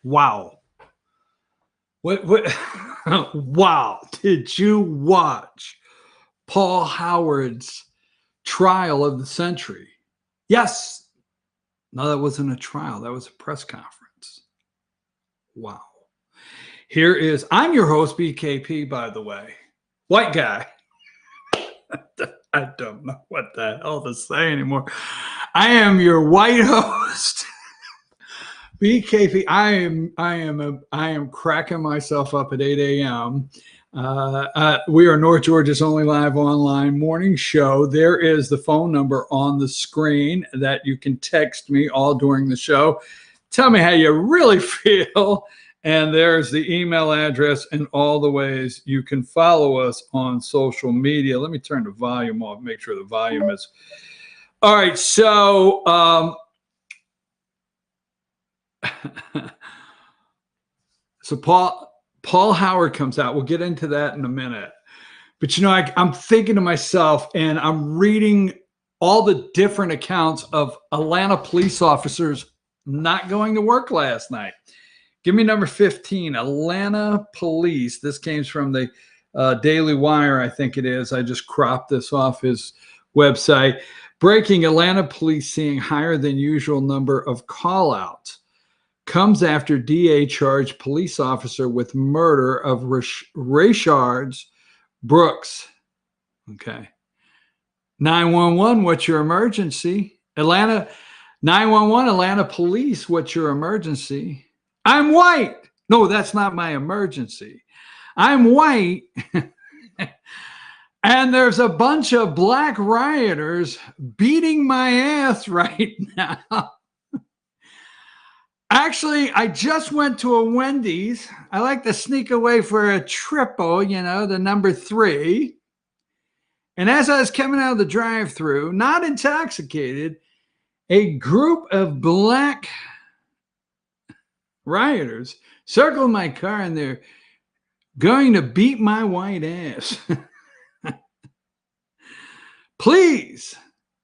Wow. What wow. Did you watch Paul Howard's trial of the century? Yes. No, that wasn't a trial. That was a press conference. Wow. Here is, I'm your host, BKP, by the way. White guy. I don't know what the hell to say anymore. I am your white host. BKP, I am cracking myself up at 8 a.m. We are North Georgia's only live online morning show. There is the phone number on the screen that you can text me all during the show. Tell me how you really feel. And there's the email address and all the ways you can follow us on social media. Let me turn the volume off, make sure the volume is. All right, so so Paul Howard comes out. We'll get into that in a minute. But, you know, I'm thinking to myself, and I'm reading all the different accounts of Atlanta police officers not going to work last night. Give me number 15, Atlanta police. This came from the Daily Wire, I think it is. I just cropped this off his website. Breaking: Atlanta police seeing higher than usual number of call-outs. Comes after DA charged police officer with murder of Rayshard Brooks. Okay. 911, what's your emergency? Atlanta 911, Atlanta police, what's your emergency? I'm white. No, that's not my emergency. I'm white. And there's a bunch of black rioters beating my ass right now. Actually, I just went to a Wendy's. I like to sneak away for a triple, you know, the number 3. And as I was coming out of the drive-thru, not intoxicated, a group of black rioters circled my car, and they're going to beat my white ass. Please.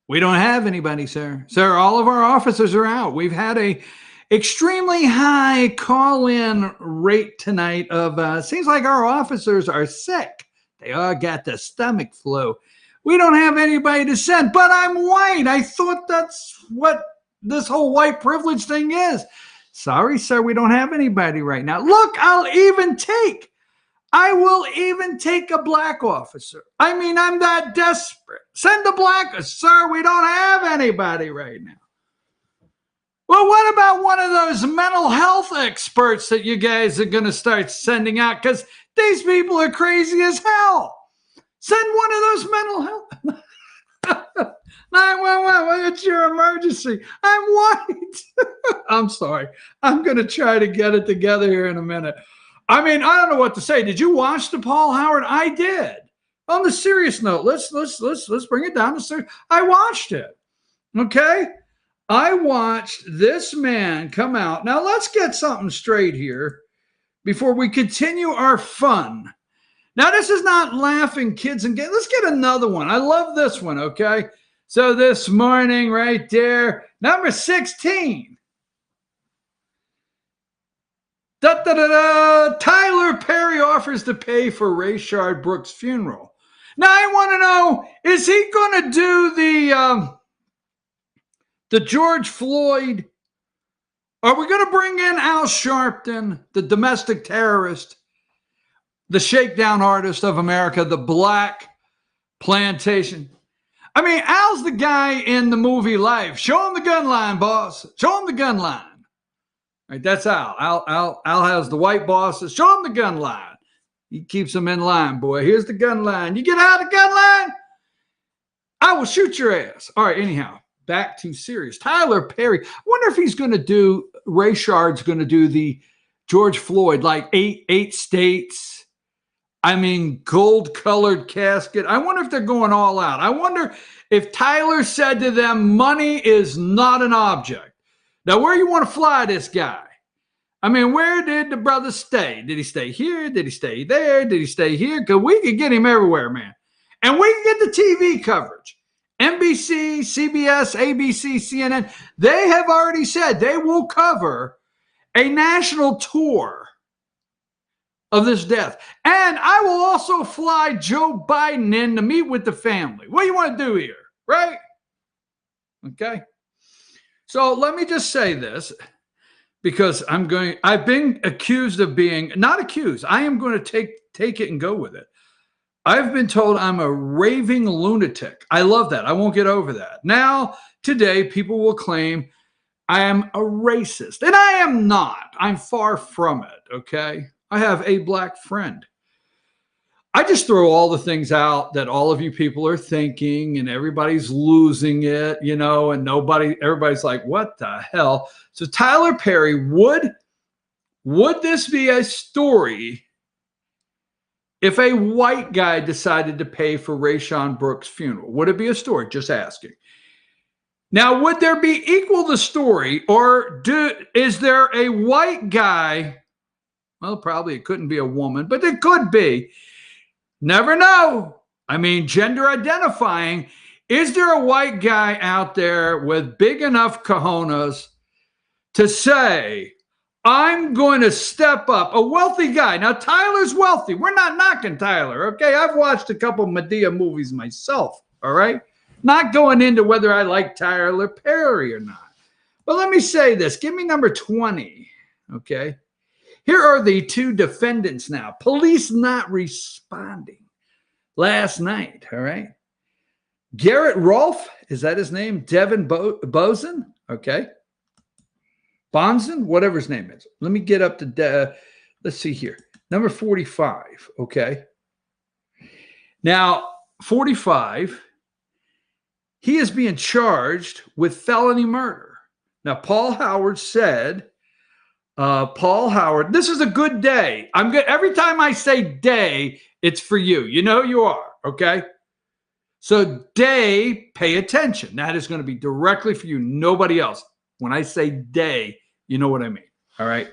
We don't have anybody, sir. Sir, all of our officers are out. We've had a extremely high call-in rate tonight of, seems like our officers are sick. They all got the stomach flu. We don't have anybody to send, but I'm white. I thought that's what this whole white privilege thing is. Sorry, sir, we don't have anybody right now. Look, I will even take a black officer. I mean, I'm that desperate. Send a black, sir, we don't have anybody right now. Well, what about one of those mental health experts that you guys are going to start sending out? Because these people are crazy as hell. Send one of those mental health. 911, what's your emergency? I'm white. I'm sorry. I'm going to try to get it together here in a minute. I mean, I don't know what to say. Did you watch the Paul Howard? I did. On the serious note, let's bring it down to serious. I watched it. Okay? I watched this man come out. Now, let's get something straight here before we continue our fun. Now, this is not laughing kids and let's get another one. I love this one, okay? So this morning right there, number 16. Tyler Perry offers to pay for Rayshard Brooks' funeral. Now, I want to know, is he going to do the George Floyd? Are we going to bring in Al Sharpton, the domestic terrorist, the shakedown artist of America, the Black Plantation? I mean, Al's the guy in the movie Life. Show him the gun line, boss. Show him the gun line. Right, that's Al. Al has the white bosses. Show him the gun line. He keeps them in line, boy. Here's the gun line. You get out of the gun line, I will shoot your ass. All right, anyhow, back to serious. Tyler Perry. I wonder if he's going to do, Rayshard's going to do the George Floyd, like eight states. I mean, gold-colored casket. I wonder if they're going all out. I wonder if Tyler said to them, money is not an object. Now, where you want to fly this guy? I mean, where did the brother stay? Did he stay here? Did he stay there? Did he stay here? Because we could get him everywhere, man. And we can get the TV coverage. NBC, CBS, ABC, CNN. They have already said they will cover a national tour of this death. And I will also fly Joe Biden in to meet with the family. What do you want to do here? Right? Okay. So let me just say this, because I've been accused of being, not accused, I am going to take it and go with it. I've been told I'm a raving lunatic. I love that. I won't get over that. Now, today, people will claim I am a racist, and I am not. I'm far from it, okay? I have a black friend. I just throw all the things out that all of you people are thinking, and everybody's losing it, you know, and everybody's like, what the hell? So Tyler Perry, would this be a story if a white guy decided to pay for Rayshon Brooks' funeral? Would it be a story? Just asking. Now, would there be equal to story, or is there a white guy? Well, probably it couldn't be a woman, but it could be. Never know. I mean, gender identifying. Is there a white guy out there with big enough cojones to say, I'm going to step up? A wealthy guy. Now, Tyler's wealthy. We're not knocking Tyler, okay? I've watched a couple Medea movies myself, all right? Not going into whether I like Tyler Perry or not. But let me say this. Give me number 20, okay? Here are the two defendants now. Police not responding last night, all right? Garrett Rolfe, is that his name? Devin Bozen, okay? Bonzen, whatever his name is. Let me get up to, let's see here. Number 45, okay? Now, 45, he is being charged with felony murder. Now, Paul Howard said, this is a good day. I'm good. Every time I say day, it's for you. You know you are, okay? So day, pay attention. That is going to be directly for you, nobody else. When I say day, you know what I mean, all right?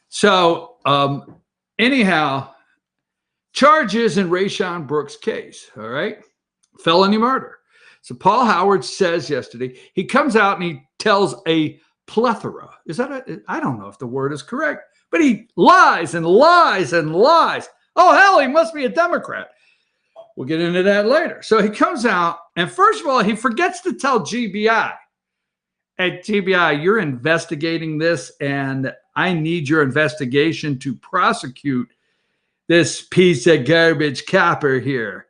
So anyhow, charges in Rayshon Brooks' case, all right? Felony murder. So Paul Howard says yesterday, he comes out and he tells a plethora. I don't know if the word is correct, but he lies and lies and lies. Oh, hell, he must be a Democrat. We'll get into that later. So he comes out, and first of all, he forgets to tell GBI, hey, GBI, you're investigating this, and I need your investigation to prosecute this piece of garbage copper here.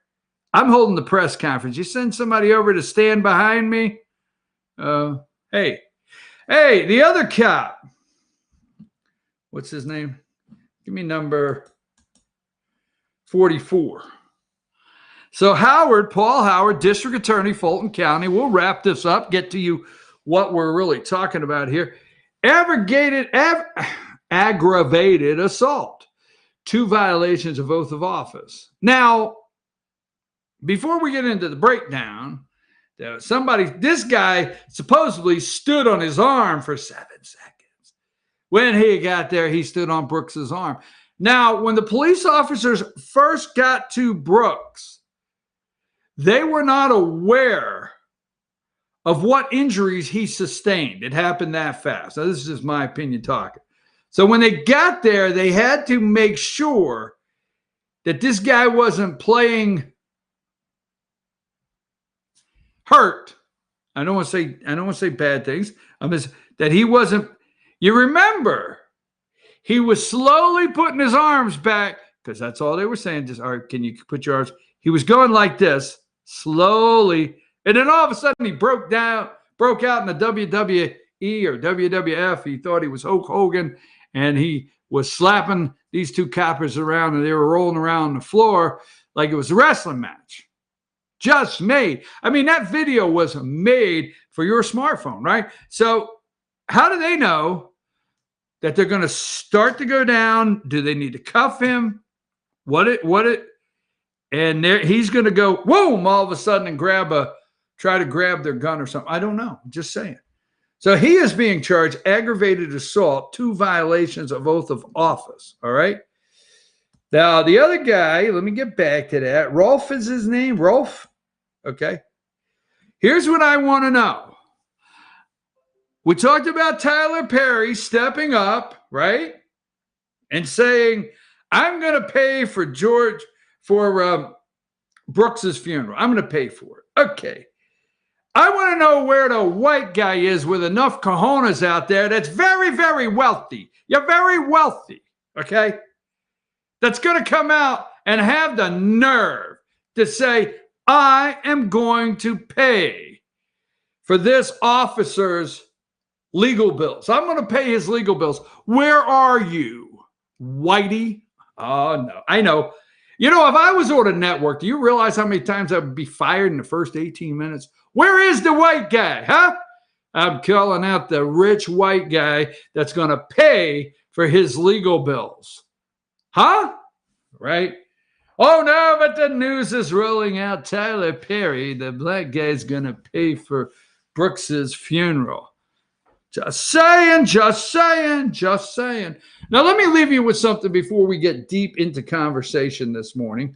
I'm holding the press conference. You send somebody over to stand behind me? Hey, the other cop. What's his name? Give me number 44. So Paul Howard, District Attorney, Fulton County. We'll wrap this up, get to you what we're really talking about here. Aggravated assault. 2 violations of oath of office. Now, before we get into the breakdown, this guy supposedly stood on his arm for 7 seconds. When he got there, he stood on Brooks's arm. Now, when the police officers first got to Brooks, they were not aware of what injuries he sustained. It happened that fast. Now, this is just my opinion talking. So when they got there, they had to make sure that this guy wasn't playing hurt. I don't want to say bad things. That he wasn't. You remember, he was slowly putting his arms back, because that's all they were saying. Just, all right, can you put your arms? He was going like this, slowly, and then all of a sudden he broke out in the WWE or WWF. He thought he was Hulk Hogan, and he was slapping these 2 coppers around, and they were rolling around the floor like it was a wrestling match. Just made. I mean, that video was made for your smartphone, right? So how do they know that they're going to start to go down? Do they need to cuff him? And he's going to go, whoom, all of a sudden and try to grab their gun or something. I don't know. I'm just saying. So he is being charged aggravated assault, 2 violations of oath of office. All right. Now, the other guy, let me get back to that. Rolfe is his name. Rolfe. Okay. Here's what I want to know. We talked about Tyler Perry stepping up, right? And saying, I'm going to pay for Brooks's funeral. I'm going to pay for it. Okay. I want to know where the white guy is with enough cojones out there that's very, very wealthy. You're very wealthy, okay? That's going to come out and have the nerve to say, I am going to pay for this officer's legal bills. I'm going to pay his legal bills. Where are you, Whitey? Oh, no. I know. You know, if I was on a network, do you realize how many times I would be fired in the first 18 minutes? Where is the white guy, huh? I'm calling out the rich white guy that's going to pay for his legal bills. Huh? Right? Oh, no, but the news is rolling out. Tyler Perry, the black guy's going to pay for Brooks's funeral. Just saying, just saying, just saying. Now, let me leave you with something before we get deep into conversation this morning.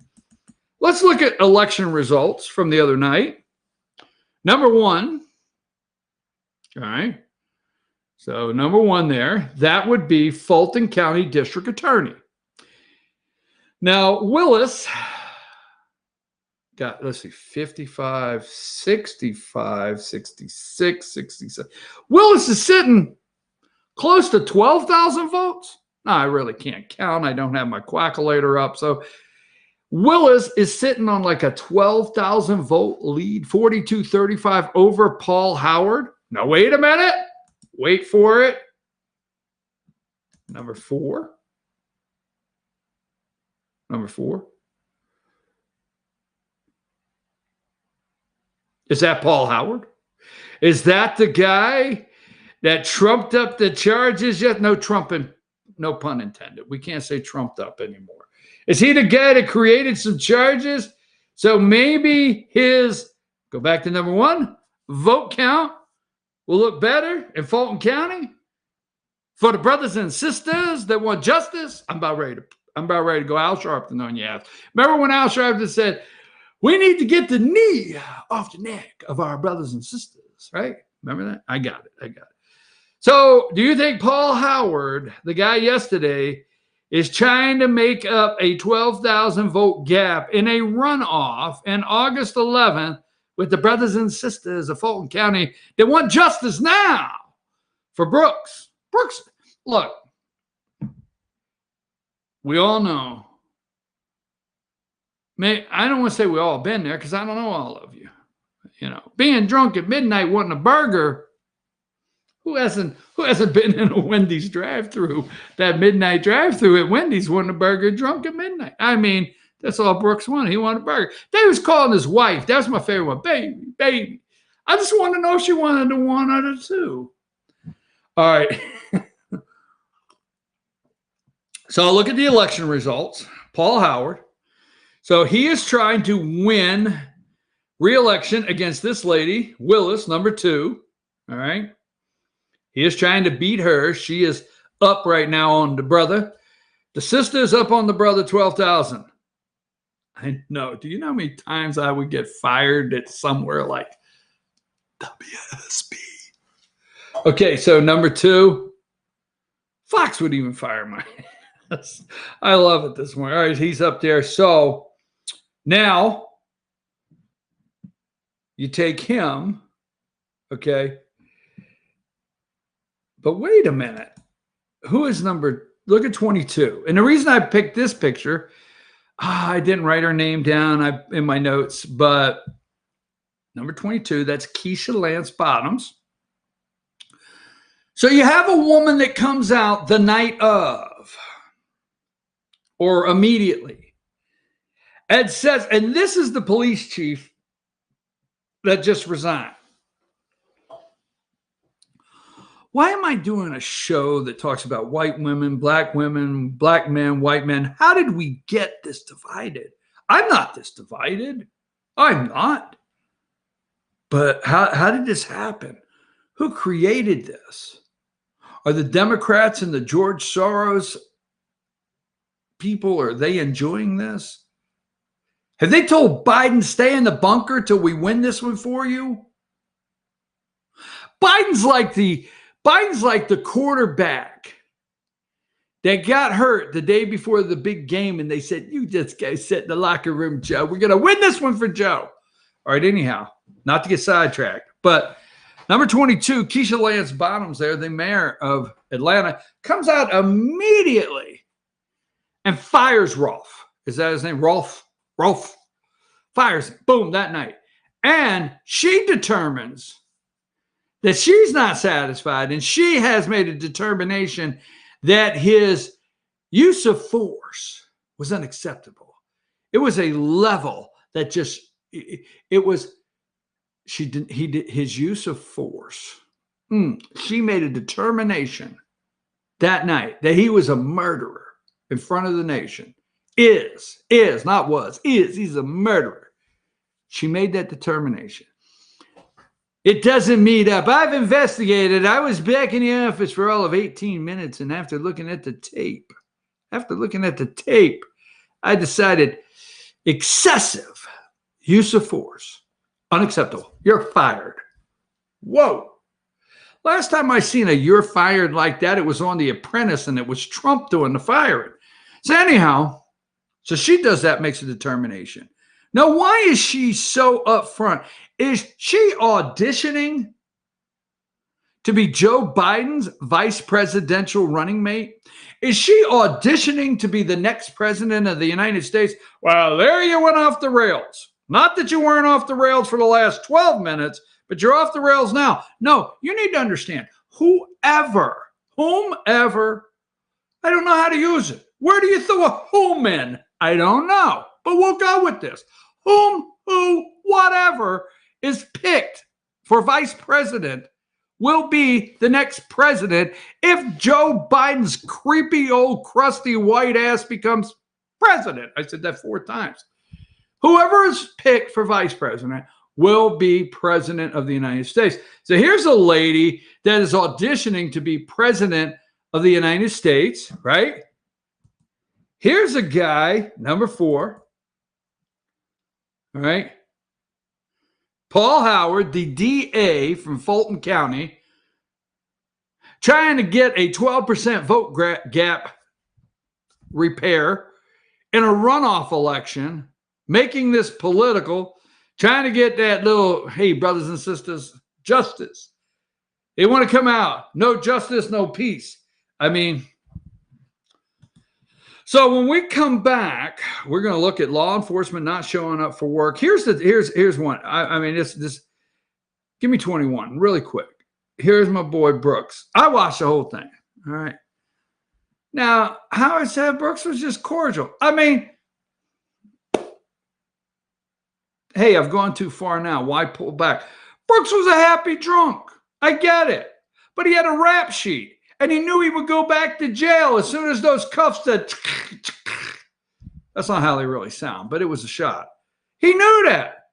Let's look at election results from the other night. Number one, all right. So number one there, that would be Fulton County District Attorney. Now, Willis got, let's see, 55, 65, 66, 67. Willis is sitting close to 12,000 votes. No, I really can't count. I don't have my calculator up. So Willis is sitting on like a 12,000 vote lead, 42-35 over Paul Howard. Now, wait a minute. Wait for it. Number four. Number four. Is that Paul Howard? Is that the guy that trumped up the charges yet? No trumping, no pun intended. We can't say trumped up anymore. Is he the guy that created some charges? So maybe his, go back to number one, vote count will look better in Fulton County for the brothers and sisters that want justice. I'm about ready to go Al Sharpton on your ass. Remember when Al Sharpton said, we need to get the knee off the neck of our brothers and sisters, right? Remember that? I got it. So do you think Paul Howard, the guy yesterday, is trying to make up a 12,000 vote gap in a runoff on August 11th with the brothers and sisters of Fulton County that want justice now for Brooks? Brooks, look, we all know. I don't want to say we all been there because I don't know all of you. You know, being drunk at midnight wanting a burger. Who hasn't been in a Wendy's drive-thru? That midnight drive-thru at Wendy's wanting a burger drunk at midnight. I mean, that's all Brooks wanted. He wanted a burger. They was calling his wife. That's my favorite one. Baby, baby. I just want to know if she wanted the one or the two. All right. So I'll look at the election results. Paul Howard. So he is trying to win re-election against this lady, Willis, number 2. All right. He is trying to beat her. She is up right now on the brother. The sister is up on the brother, 12,000. I know. Do you know how many times I would get fired at somewhere like WSB? Okay, so number 2, Fox would even fire my ass. I love it this morning. All right, he's up there. So now you take him, okay? But wait a minute. Who is look at 22. And the reason I picked this picture, I didn't write her name down in my notes, but number 22, that's Keisha Lance Bottoms. So you have a woman that comes out the night of or immediately and says, and this is the police chief that just resigned. Why am I doing a show that talks about white women, black men, white men? How did we get this divided? I'm not this divided. I'm not. But how did this happen? Who created this? Are the Democrats and the George Soros people, are they enjoying this? Have they told Biden, stay in the bunker till we win this one for you? Biden's like the Biden's like the quarterback that got hurt the day before the big game, and they said, you just guys sit in the locker room, Joe. We're going to win this one for Joe. All right, anyhow, not to get sidetracked, but number 22, Keisha Lance Bottoms there, the mayor of Atlanta, comes out immediately and fires Rolf. Is that his name? Rolf fires him. Boom, that night. And she determines that she's not satisfied, and she has made a determination that his use of force was unacceptable. It was a level that just, it was, his use of force. She made a determination that night that he was a murderer in front of the nation. Is, not was, he's a murderer. She made that determination. It doesn't meet up. I've investigated. I was back in the office for all of 18 minutes, and after looking at the tape, I decided excessive use of force, unacceptable. You're fired. Whoa. Last time I seen a you're fired like that, it was on The Apprentice, and it was Trump doing the firing. So anyhow, so she does that, makes a determination. Now, why is she so upfront? Is she auditioning to be Joe Biden's vice presidential running mate? Is she auditioning to be the next president of the United States? Well, there you went off the rails. Not that you weren't off the rails for the last 12 minutes, but you're off the rails now. No, you need to understand, whomever, I don't know how to use it. Where do you throw a whom in? I don't know, but we'll go with this. Whatever is picked for vice president will be the next president if Joe Biden's creepy old crusty white ass becomes president. I said that 4 times. Whoever is picked for vice president will be president of the United States. So here's a lady that is auditioning to be president of the United States, right? Here's a guy, number 4. All right. Paul Howard, the DA from Fulton County, trying to get a 12% vote gap repair in a runoff election, making this political, trying to get that little, hey, brothers and sisters, justice. They want to come out. No justice, no peace. I mean, so when we come back, we're going to look at law enforcement not showing up for work. Here's one. I mean, this. Give me 21 really quick. Here's my boy Brooks. I watched the whole thing. All right. Now, Howard said Brooks was just cordial. I mean, hey, I've gone too far now. Why pull back? Brooks was a happy drunk. I get it. But he had a rap sheet. And he knew he would go back to jail as soon as those cuffs said. That's not how they really sound, but it was a shot. He knew that.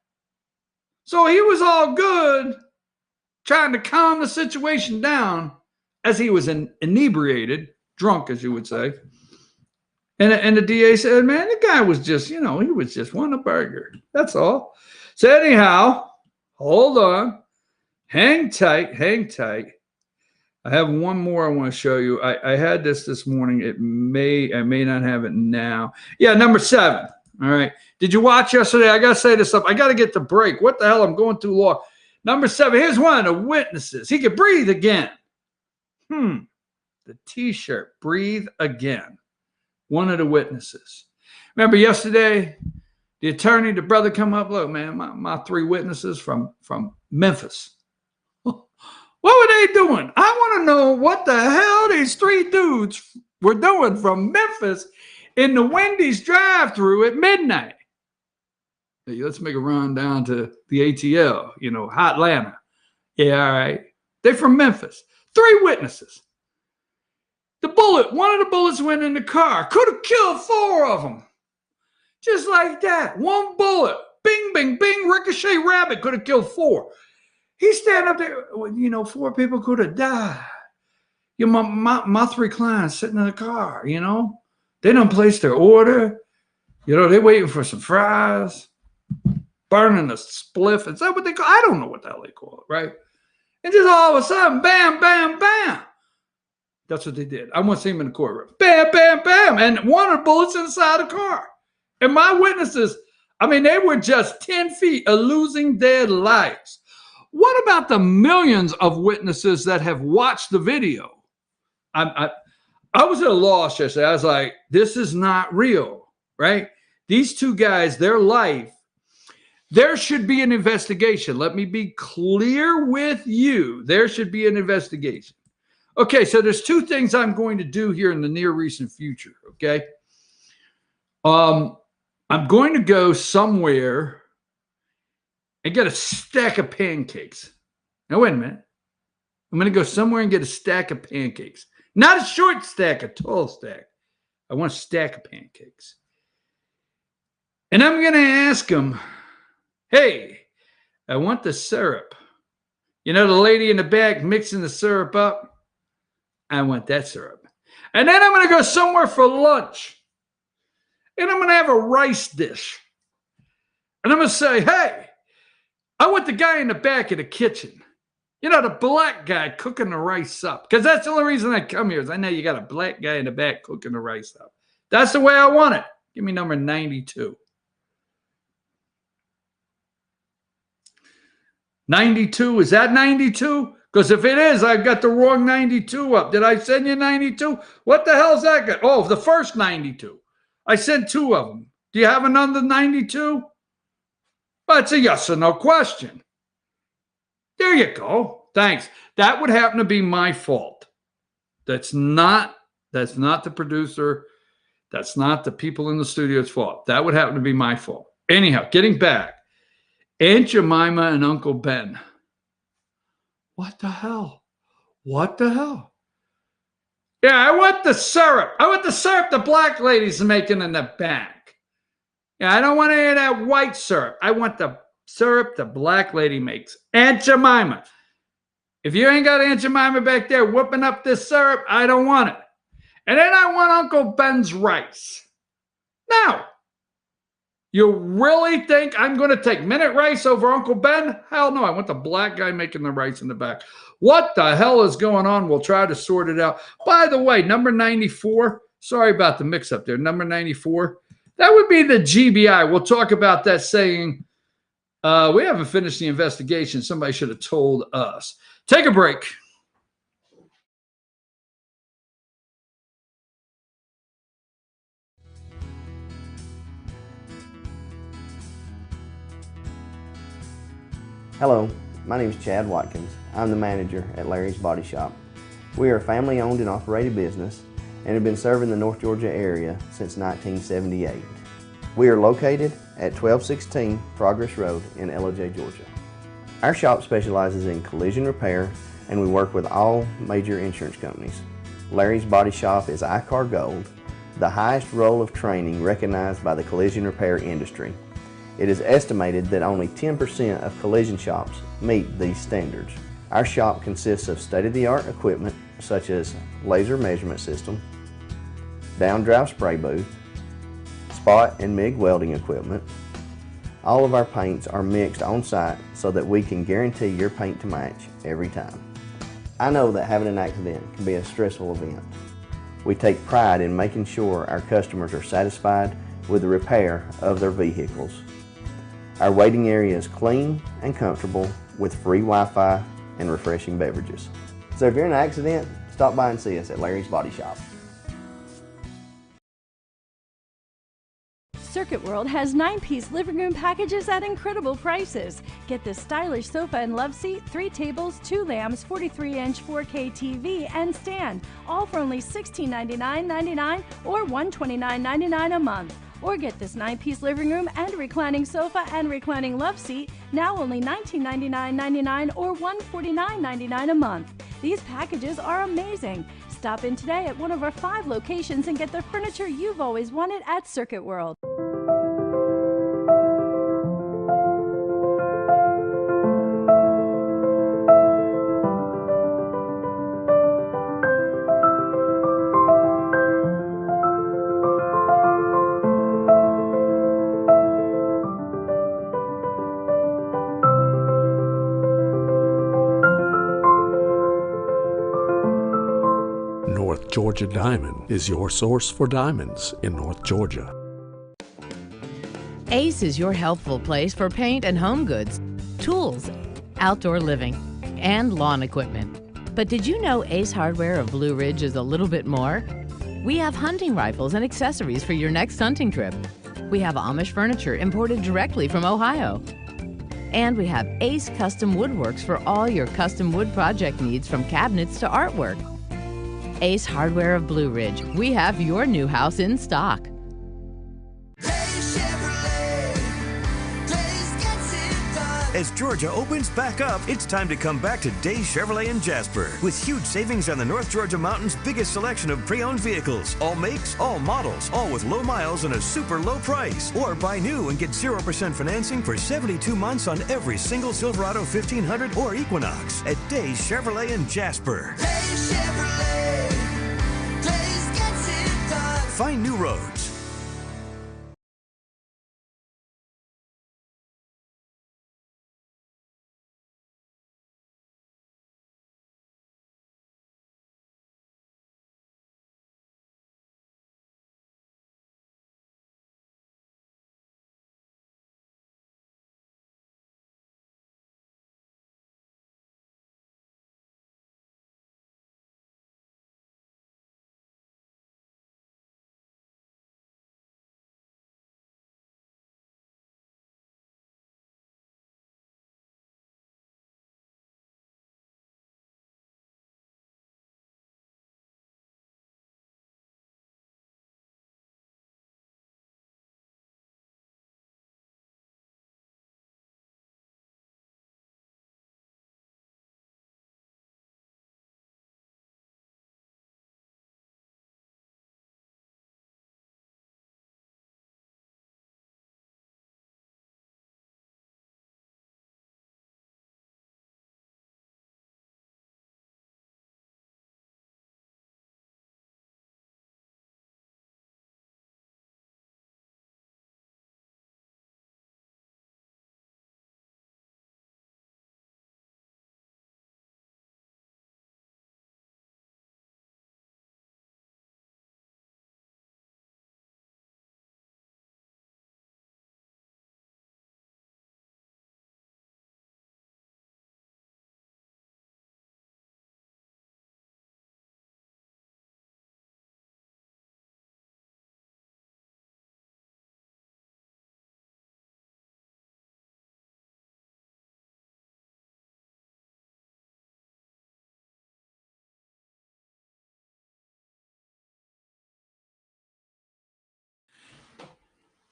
So he was all good, trying to calm the situation down as he was inebriated, drunk, as you would say. And the DA said, man, the guy was just, he was just wanting a burger. That's all. So anyhow, hold on. Hang tight. I have one more I want to show you. I had this morning. I may not have it now. Yeah, number 7. All right. Did you watch yesterday? I got to say this up. I got to get the break. What the hell? I'm going too long. Number 7. Here's one of the witnesses. He could breathe again. The T-shirt, breathe again. One of the witnesses. Remember yesterday, the attorney, the brother come up. Look, man, my 3 witnesses from Memphis. What were they doing? I want to know what the hell these 3 dudes were doing from Memphis in the Wendy's drive-thru at midnight. Hey, let's make a run down to the ATL, hot Atlanta. Yeah, all right. They're from Memphis. 3 witnesses. One of the bullets went in the car. Could have killed 4 of them. Just like that. 1 bullet. Bing, bing, bing. Ricochet rabbit could have killed 4. He's standing up there, 4 people could have died. My 3 clients sitting in the car, They don't place their order. They're waiting for some fries, burning a spliff. Is that what they call it? I don't know what the hell they call it, right? And just all of a sudden, bam, bam, bam. That's what they did. I want to see him in the courtroom. Bam, bam, bam. And one of the bullets inside the car. And my witnesses, I mean, they were just 10 feet of losing their lives. What about the millions of witnesses that have watched the video? I was at a loss yesterday. I was like, this is not real, right? These two guys, their life, there should be an investigation. Let me be clear with you. There should be an investigation. Okay, so there's two things I'm going to do here in the near recent future, okay? I'm going to go somewhere and get a stack of pancakes. Now, wait a minute. I'm going to go somewhere and get a stack of pancakes. Not a short stack, a tall stack. I want a stack of pancakes. And I'm going to ask them, hey, I want the syrup. You know, the lady in the back mixing the syrup up? I want that syrup. And then I'm going to go somewhere for lunch. And I'm going to have a rice dish. And I'm going to say, hey, I want the guy in the back of the kitchen. You know, the black guy cooking the rice up. Because that's the only reason I come here is I know you got a black guy in the back cooking the rice up. That's the way I want it. Give me number 92. 92, is that 92? Because if it is, I've got the wrong 92 up. Did I send you 92? What the hell's that got? Oh, the first 92. I sent two of them. Do you have another 92? Well, it's a yes or no question. There you go. Thanks. That would happen to be my fault. That's not the producer. That's not the people in the studio's fault. That would happen to be my fault. Anyhow, getting back. Aunt Jemima and Uncle Ben. What the hell? What the hell? Yeah, I want the syrup. I want the syrup the black lady's making in the back. Yeah, I don't want any of that white syrup. I want the syrup the black lady makes. Aunt Jemima. If you ain't got Aunt Jemima back there whipping up this syrup, I don't want it. And then I want Uncle Ben's rice. Now, you really think I'm going to take minute rice over Uncle Ben? Hell no, I want the black guy making the rice in the back. What the hell is going on? We'll try to sort it out. By the way, number 94, sorry about the mix-up there, number 94, that would be the GBI. We'll talk about that saying, we haven't finished the investigation. Somebody should have told us. Take a break. Hello, my name is Chad Watkins. I'm the manager at Larry's Body Shop. We are a family-owned and operated business and have been serving the North Georgia area since 1978. We are located at 1216 Progress Road in LOJ, Georgia. Our shop specializes in collision repair and we work with all major insurance companies. Larry's Body Shop is ICAR Gold, the highest role of training recognized by the collision repair industry. It is estimated that only 10% of collision shops meet these standards. Our shop consists of state-of-the-art equipment such as laser measurement system, down-drive spray booth, spot and MIG welding equipment. All of our paints are mixed on site so that we can guarantee your paint to match every time. I know that having an accident can be a stressful event. We take pride in making sure our customers are satisfied with the repair of their vehicles. Our waiting area is clean and comfortable with free Wi-Fi and refreshing beverages. So if you're in an accident, stop by and see us at Larry's Body Shop. Circuit World has 9-piece living room packages at incredible prices. Get this stylish sofa and Loveseat, 3 tables, 2 lamps, 43-inch 4K TV, and stand, all for only $1699.99 or $129.99 a month. Or get this 9-piece living room and reclining sofa and reclining Loveseat, now only $1999.99 or $149.99 a month. These packages are amazing. Stop in today at one of our 5 locations and get the furniture you've always wanted at Circuit World. North Georgia Diamond is your source for diamonds in North Georgia. Ace is your helpful place for paint and home goods, tools, outdoor living, and lawn equipment. But did you know Ace Hardware of Blue Ridge is a little bit more? We have hunting rifles and accessories for your next hunting trip. We have Amish furniture imported directly from Ohio. And we have Ace Custom Woodworks for all your custom wood project needs, from cabinets to artwork. Ace Hardware of Blue Ridge, we have your new house in stock. As Georgia opens back up, it's time to come back to Days Chevrolet in Jasper. With huge savings on the North Georgia Mountain's biggest selection of pre-owned vehicles. All makes, all models, all with low miles and a super low price. Or buy new and get 0% financing for 72 months on every single Silverado 1500 or Equinox at Days Chevrolet in Jasper. Days Chevrolet. Days gets it done. Find new roads.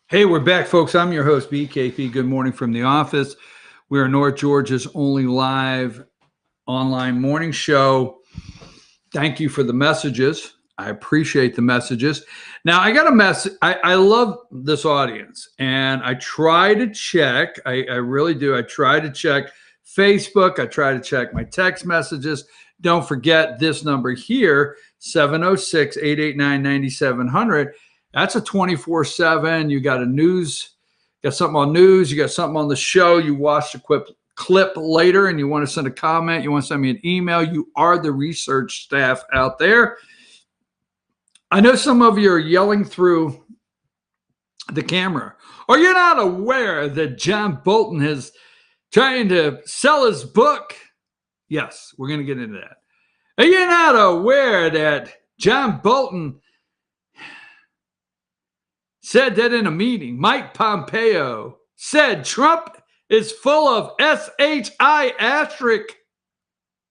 Hey, we're back, folks. I'm your host, BKP. Good morning from the office. We are North Georgia's only live online morning show. Thank you for the messages. I appreciate the messages. Now, I got a message. I love this audience, and I try to check. I really do. I try to check Facebook. I try to check my text messages. Don't forget this number here, 706-889-9700. That's a 24/7. You got got something on news, you got something on the show, you watch the clip later and you want to send a comment, you want to send me an email, you are the research staff out there. I know some of you are yelling through the camera. Are you not aware that John Bolton is trying to sell his book? Yes, we're going to get into that. Are you not aware that John Bolton said that in a meeting? Mike Pompeo said Trump is full of S-H-I asterisk.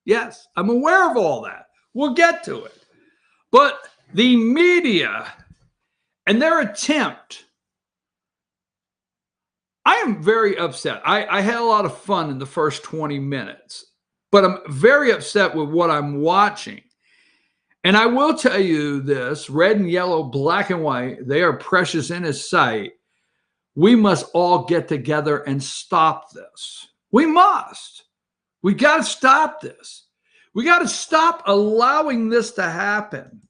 Yes, I'm aware of all that. We'll get to it. But the media and their attempt, I am very upset. I had a lot of fun in the first 20 minutes, but I'm very upset with what I'm watching. And I will tell you this, red and yellow, black and white, they are precious in his sight. We must all get together and stop this. We must. We got to stop this. We got to stop allowing this to happen.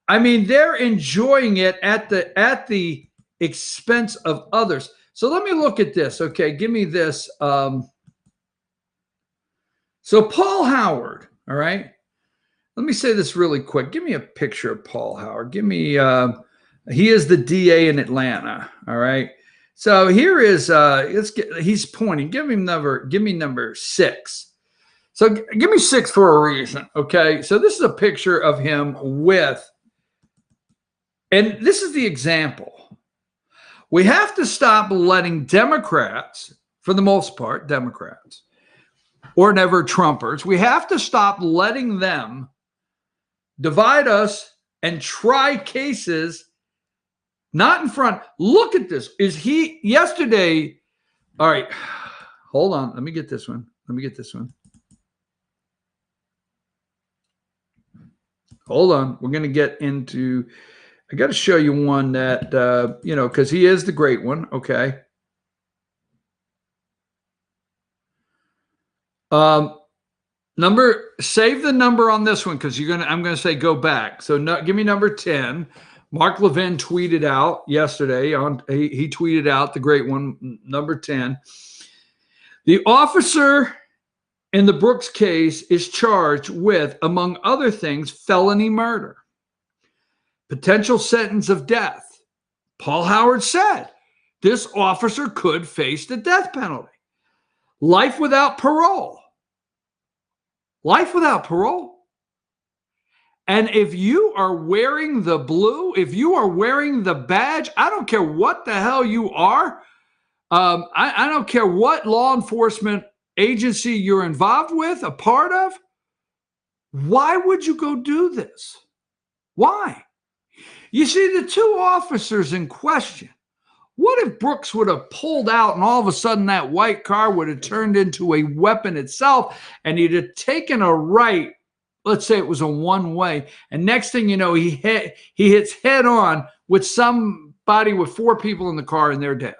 I mean, they're enjoying it at the expense of others. So let me look at this. Okay, give me this. So Paul Howard, all right? let me say this really quick. Give me a picture of Paul Howard. Give me, he is the DA in Atlanta. All right. So here is, he's pointing. Give me number 6. So give me 6 for a reason. Okay. So this is a picture of him with, and this is the example. We have to stop letting Democrats, for the most part, Democrats, or never Trumpers, we have to stop letting them divide us and try cases not in front. Look at this. Is he yesterday? All right. Hold on. Let me get this one. Hold on. We're going to get into, I got to show you one that, because he is the great one. Okay. Save the number on this one because I'm going to say go back. So give me number 10. Mark Levin tweeted out yesterday he tweeted out the great one, number 10. The officer in the Brooks case is charged with, among other things, felony murder, potential sentence of death. Paul Howard said this officer could face the death penalty, life without parole. Life without parole. And if you are wearing the blue, if you are wearing the badge, I don't care what the hell you are. I don't care what law enforcement agency you're involved with, a part of. Why would you go do this? Why? You see, the 2 officers in question, what if Brooks would have pulled out and all of a sudden that white car would have turned into a weapon itself and he'd have taken a right? Let's say it was a one-way, and next thing you know, he hits head on with somebody with 4 people in the car and they're dead.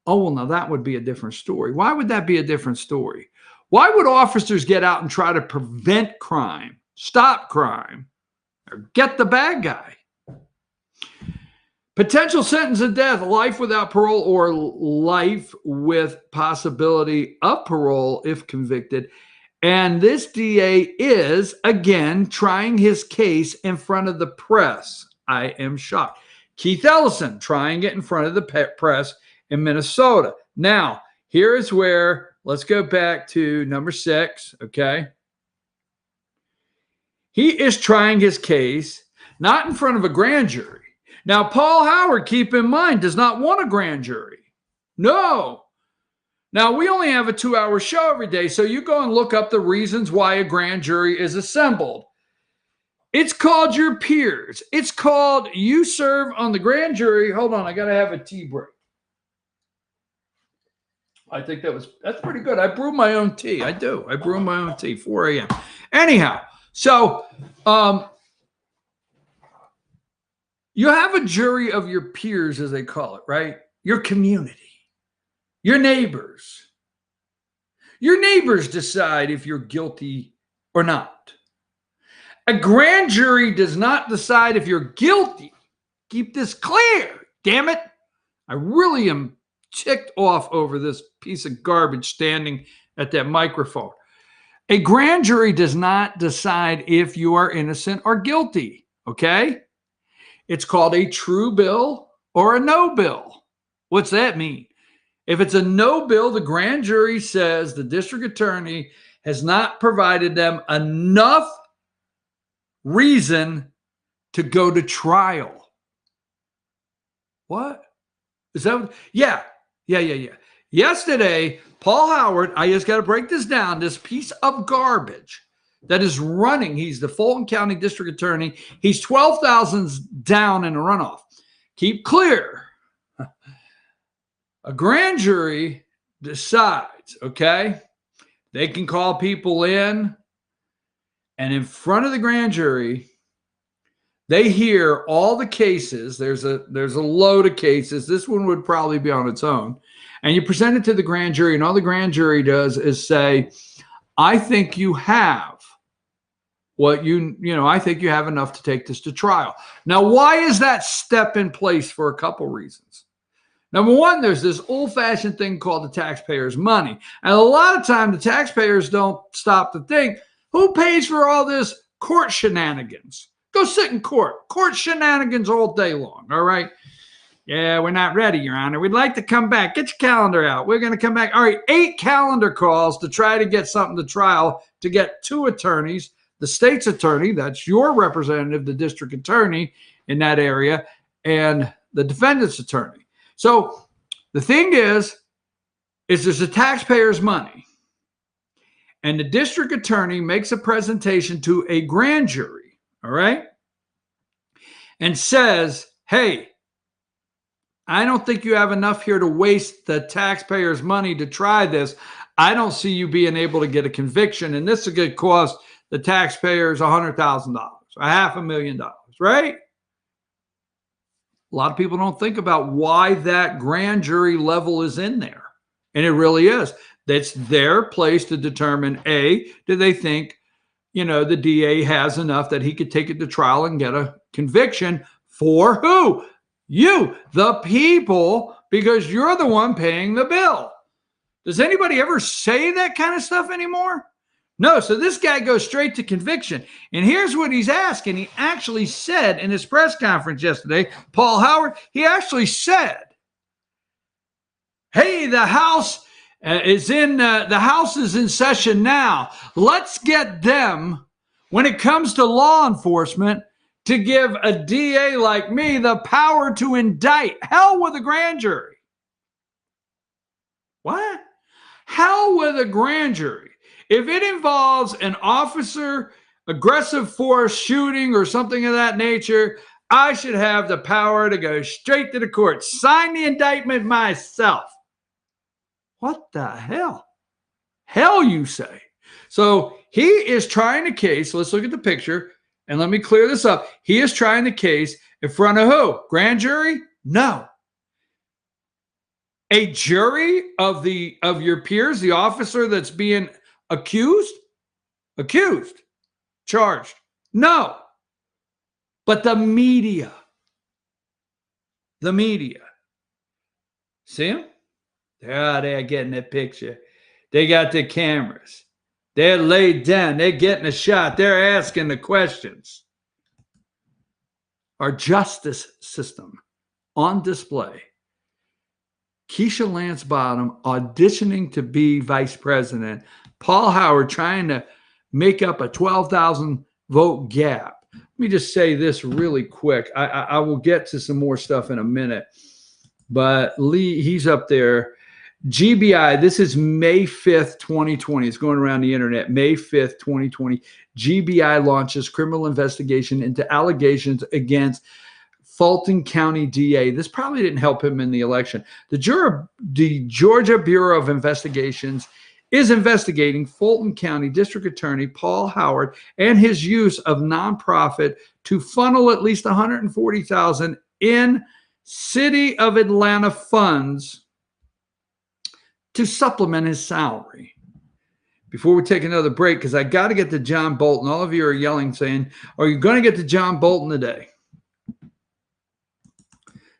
Oh, well, now that would be a different story. Why would that be a different story? Why would officers get out and try to prevent crime, stop crime, or get the bad guy? Potential sentence of death, life without parole, or life with possibility of parole if convicted. And this DA is, again, trying his case in front of the press. I am shocked. Keith Ellison trying it in front of the press in Minnesota. Now, here is where, let's go back to number 6, okay? He is trying his case not in front of a grand jury. Now, Paul Howard, keep in mind, does not want a grand jury. No. Now, we only have a 2-hour show every day, so you go and look up the reasons why a grand jury is assembled. It's called your peers. It's called you serve on the grand jury. Hold on, I got to have a tea break. I think that's pretty good. I brew my own tea. I do. I brew my own tea, 4 a.m. Anyhow, so you have a jury of your peers, as they call it, right? Your community. Your neighbors. Your neighbors decide if you're guilty or not. A grand jury does not decide if you're guilty. Keep this clear, damn it. I really am ticked off over this piece of garbage standing at that microphone. A grand jury does not decide if you are innocent or guilty, okay? It's called a true bill or a no bill. What's that mean? If it's a no bill, the grand jury says the district attorney has not provided them enough reason to go to trial. What? Is that? Yeah. Yesterday, Paul Howard, I just got to break this down, this piece of garbage that is running. He's the Fulton County District Attorney. He's 12,000 down in a runoff. Keep clear. A grand jury decides, okay? They can call people in, and in front of the grand jury, they hear all the cases. There's a load of cases. This one would probably be on its own. And you present it to the grand jury, and all the grand jury does is say, I think you have what I think you have enough to take this to trial. Now, why is that step in place? For a couple reasons. Number one, there's this old-fashioned thing called the taxpayers' money. And a lot of time, the taxpayers don't stop to think, Who pays for all this court shenanigans? Go sit in court. Court shenanigans all day long, all right? Yeah, we're not ready, Your Honor. We'd like to come back. Get your calendar out. We're going to come back. All right, 8 calendar calls to try to get something to trial to get 2 attorneys, the state's attorney, that's your representative, the district attorney in that area, and the defendant's attorney. So the thing is there's a taxpayer's money, and the district attorney makes a presentation to a grand jury, all right, and says, hey, I don't think you have enough here to waste the taxpayers' money to try this. I don't see you being able to get a conviction, and this is going to cost the taxpayers $100,000, $500,000, right? A lot of people don't think about why that grand jury level is in there, and it really is. That's their place to determine, A, do they think, the DA has enough that he could take it to trial and get a conviction for who? You, the people, because you're the one paying the bill. Does anybody ever say that kind of stuff anymore? No, so this guy goes straight to conviction. And here's what he's asking. He actually said in his press conference yesterday, Paul Howard, he actually said, hey, the House is in session now. Let's get them, when it comes to law enforcement, to give a DA like me the power to indict. Hell with a grand jury. What? Hell with a grand jury. If it involves an officer, aggressive force shooting or something of that nature, I should have the power to go straight to the court, sign the indictment myself. What the hell? Hell, you say. So he is trying a case. Let's look at the picture. And let me clear this up. He is trying the case in front of who? Grand jury? No. A jury of your peers, the officer that's being accused? Accused. Charged. No. But the media. The media. See them? They're getting that picture. They got the cameras. They're laid down. They're getting a shot. They're asking the questions. Our justice system on display. Keisha Lance Bottom auditioning to be vice president. Paul Howard trying to make up a 12,000 vote gap. Let me just say this really quick. I will get to some more stuff in a minute. But Lee, he's up there. GBI, this is May 5th, 2020. It's going around the internet. May 5th, 2020. GBI launches criminal investigation into allegations against Fulton County DA. This probably didn't help him in the election. The Georgia Bureau of Investigations is investigating Fulton County District Attorney Paul Howard and his use of nonprofit to funnel at least $140,000 in City of Atlanta funds to supplement his salary. Before we take another break, because I got to get to John Bolton. All of you are yelling, saying, are you going to get to John Bolton today?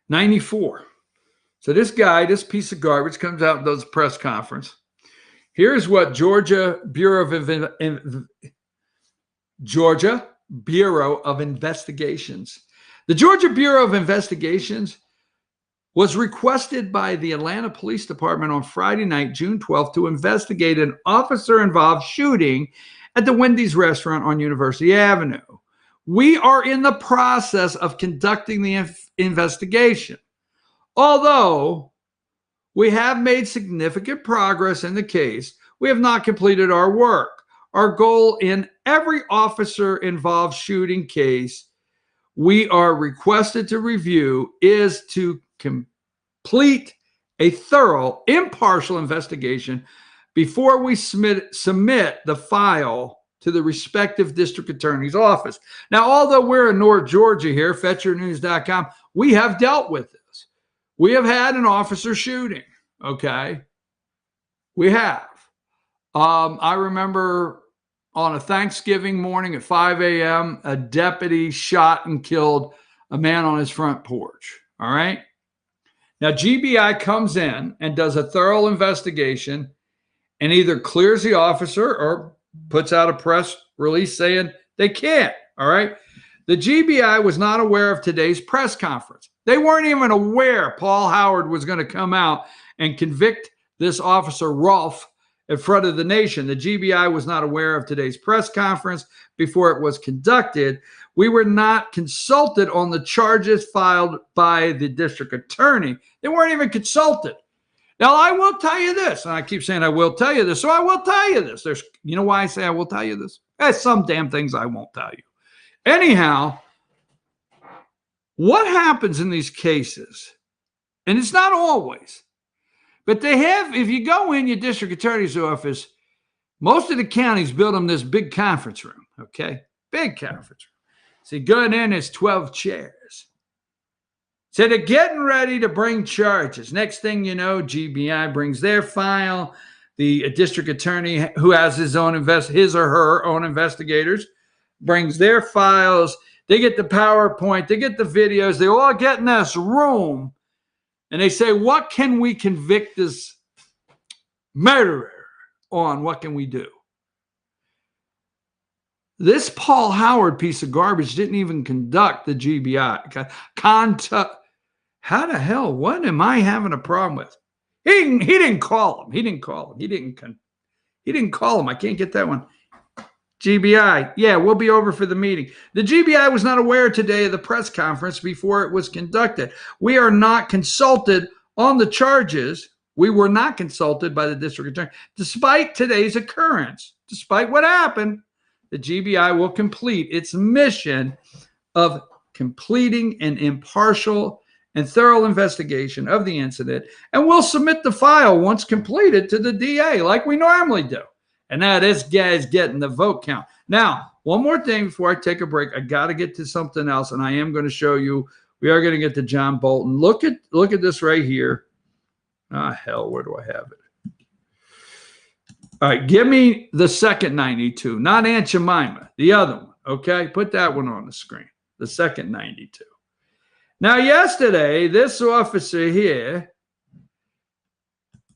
94. So this guy, this piece of garbage, comes out and does a press conference. Here's what Georgia Bureau of Investigations. The Georgia Bureau of Investigations was requested by the Atlanta Police Department on Friday night, June 12th, to investigate an officer-involved shooting at the Wendy's restaurant on University Avenue. We are in the process of conducting the investigation. Although we have made significant progress in the case, we have not completed our work. Our goal in every officer-involved shooting case we are requested to review is to complete a thorough, impartial investigation before we submit the file to the respective district attorney's office. Now, although we're in North Georgia here, FetcherNews.com, we have dealt with this. We have had an officer shooting, okay? We have. I remember on a Thanksgiving morning at 5 a.m., a deputy shot and killed a man on his front porch, all right? Now, GBI comes in and does a thorough investigation and either clears the officer or puts out a press release saying they can't. All right. The GBI was not aware of today's press conference. They weren't even aware Paul Howard was going to come out and convict this officer, Rolfe, in front of the nation. The GBI was not aware of today's press conference before it was conducted. We were not consulted on the charges filed by the district attorney. They weren't even consulted. Now, I will tell you this, and I keep saying I will tell you this, so I will tell you this. You know why I say I will tell you this? There's some damn things I won't tell you. Anyhow, what happens in these cases, and it's not always, but they have, if you go in your district attorney's office, most of the counties build them this big conference room, okay? Big conference room. So you go in, there's 12 chairs. So they're getting ready to bring charges. Next thing you know, GBI brings their file. The district attorney, who has his or her own investigators, brings their files. They get the PowerPoint. They get the videos. They all get in this room. And they say, what can we convict this murderer on? What can we do? This Paul Howard piece of garbage didn't even conduct the GBI. How the hell? What am I having a problem with? He didn't call him. He didn't call him. I can't get that one. GBI. Yeah, we'll be over for the meeting. The GBI was not aware today of the press conference before it was conducted. We are not consulted on the charges. We were not consulted by the district attorney. Despite today's occurrence, despite what happened, the GBI will complete its mission of completing an impartial and thorough investigation of the incident, and will submit the file once completed to the DA like we normally do. And now this guy's getting the vote count. Now, one more thing before I take a break. I got to get to something else, and I am going to show you. We are going to get to John Bolton. Look at this right here. Hell, where do I have it? All right, give me the second 92, not Aunt Jemima, the other one, okay? Put that one on the screen, the second 92. Now, yesterday, this officer here,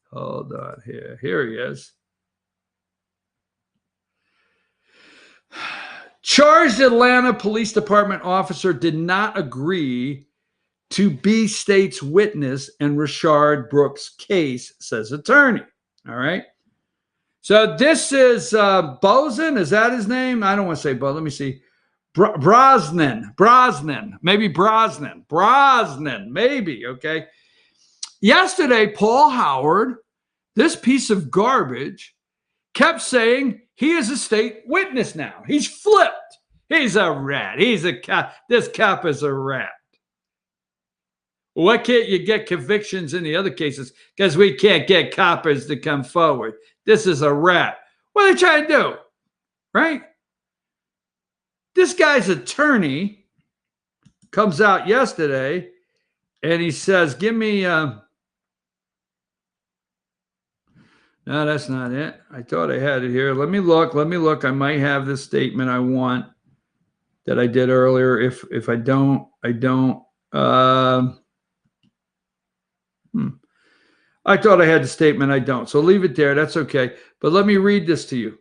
hold on here he is, charged Atlanta Police Department officer did not agree to be state's witness in Rayshard Brooks' case, says attorney, all right? So this is Bozen. Is that his name? I don't want to say Bozen. Let me see. Brosnan, maybe. Okay. Yesterday, Paul Howard, this piece of garbage, kept saying he is a state witness now. He's flipped. He's a rat. He's a cop. This cop is a rat. Why can't you get convictions in the other cases? Because we can't get coppers to come forward. This is a rat. What are they trying to do? Right? This guy's attorney comes out yesterday and he says, give me, no, that's not it. I thought I had it here. Let me look. I might have this statement I want that I did earlier. If I don't, I don't. I thought I had the statement. I don't. So leave it there. That's okay. But let me read this to you.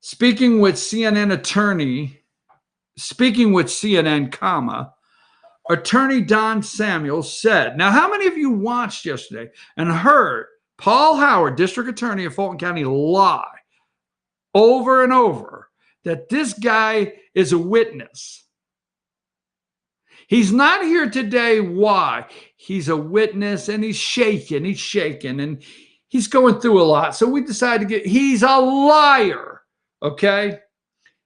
Speaking with CNN, attorney Don Samuels said, now, how many of you watched yesterday and heard Paul Howard, district attorney of Fulton County, lie over and over that this guy is a witness? He's not here today. Why? He's a witness and he's shaking, and he's going through a lot. So we decided he's a liar. Okay.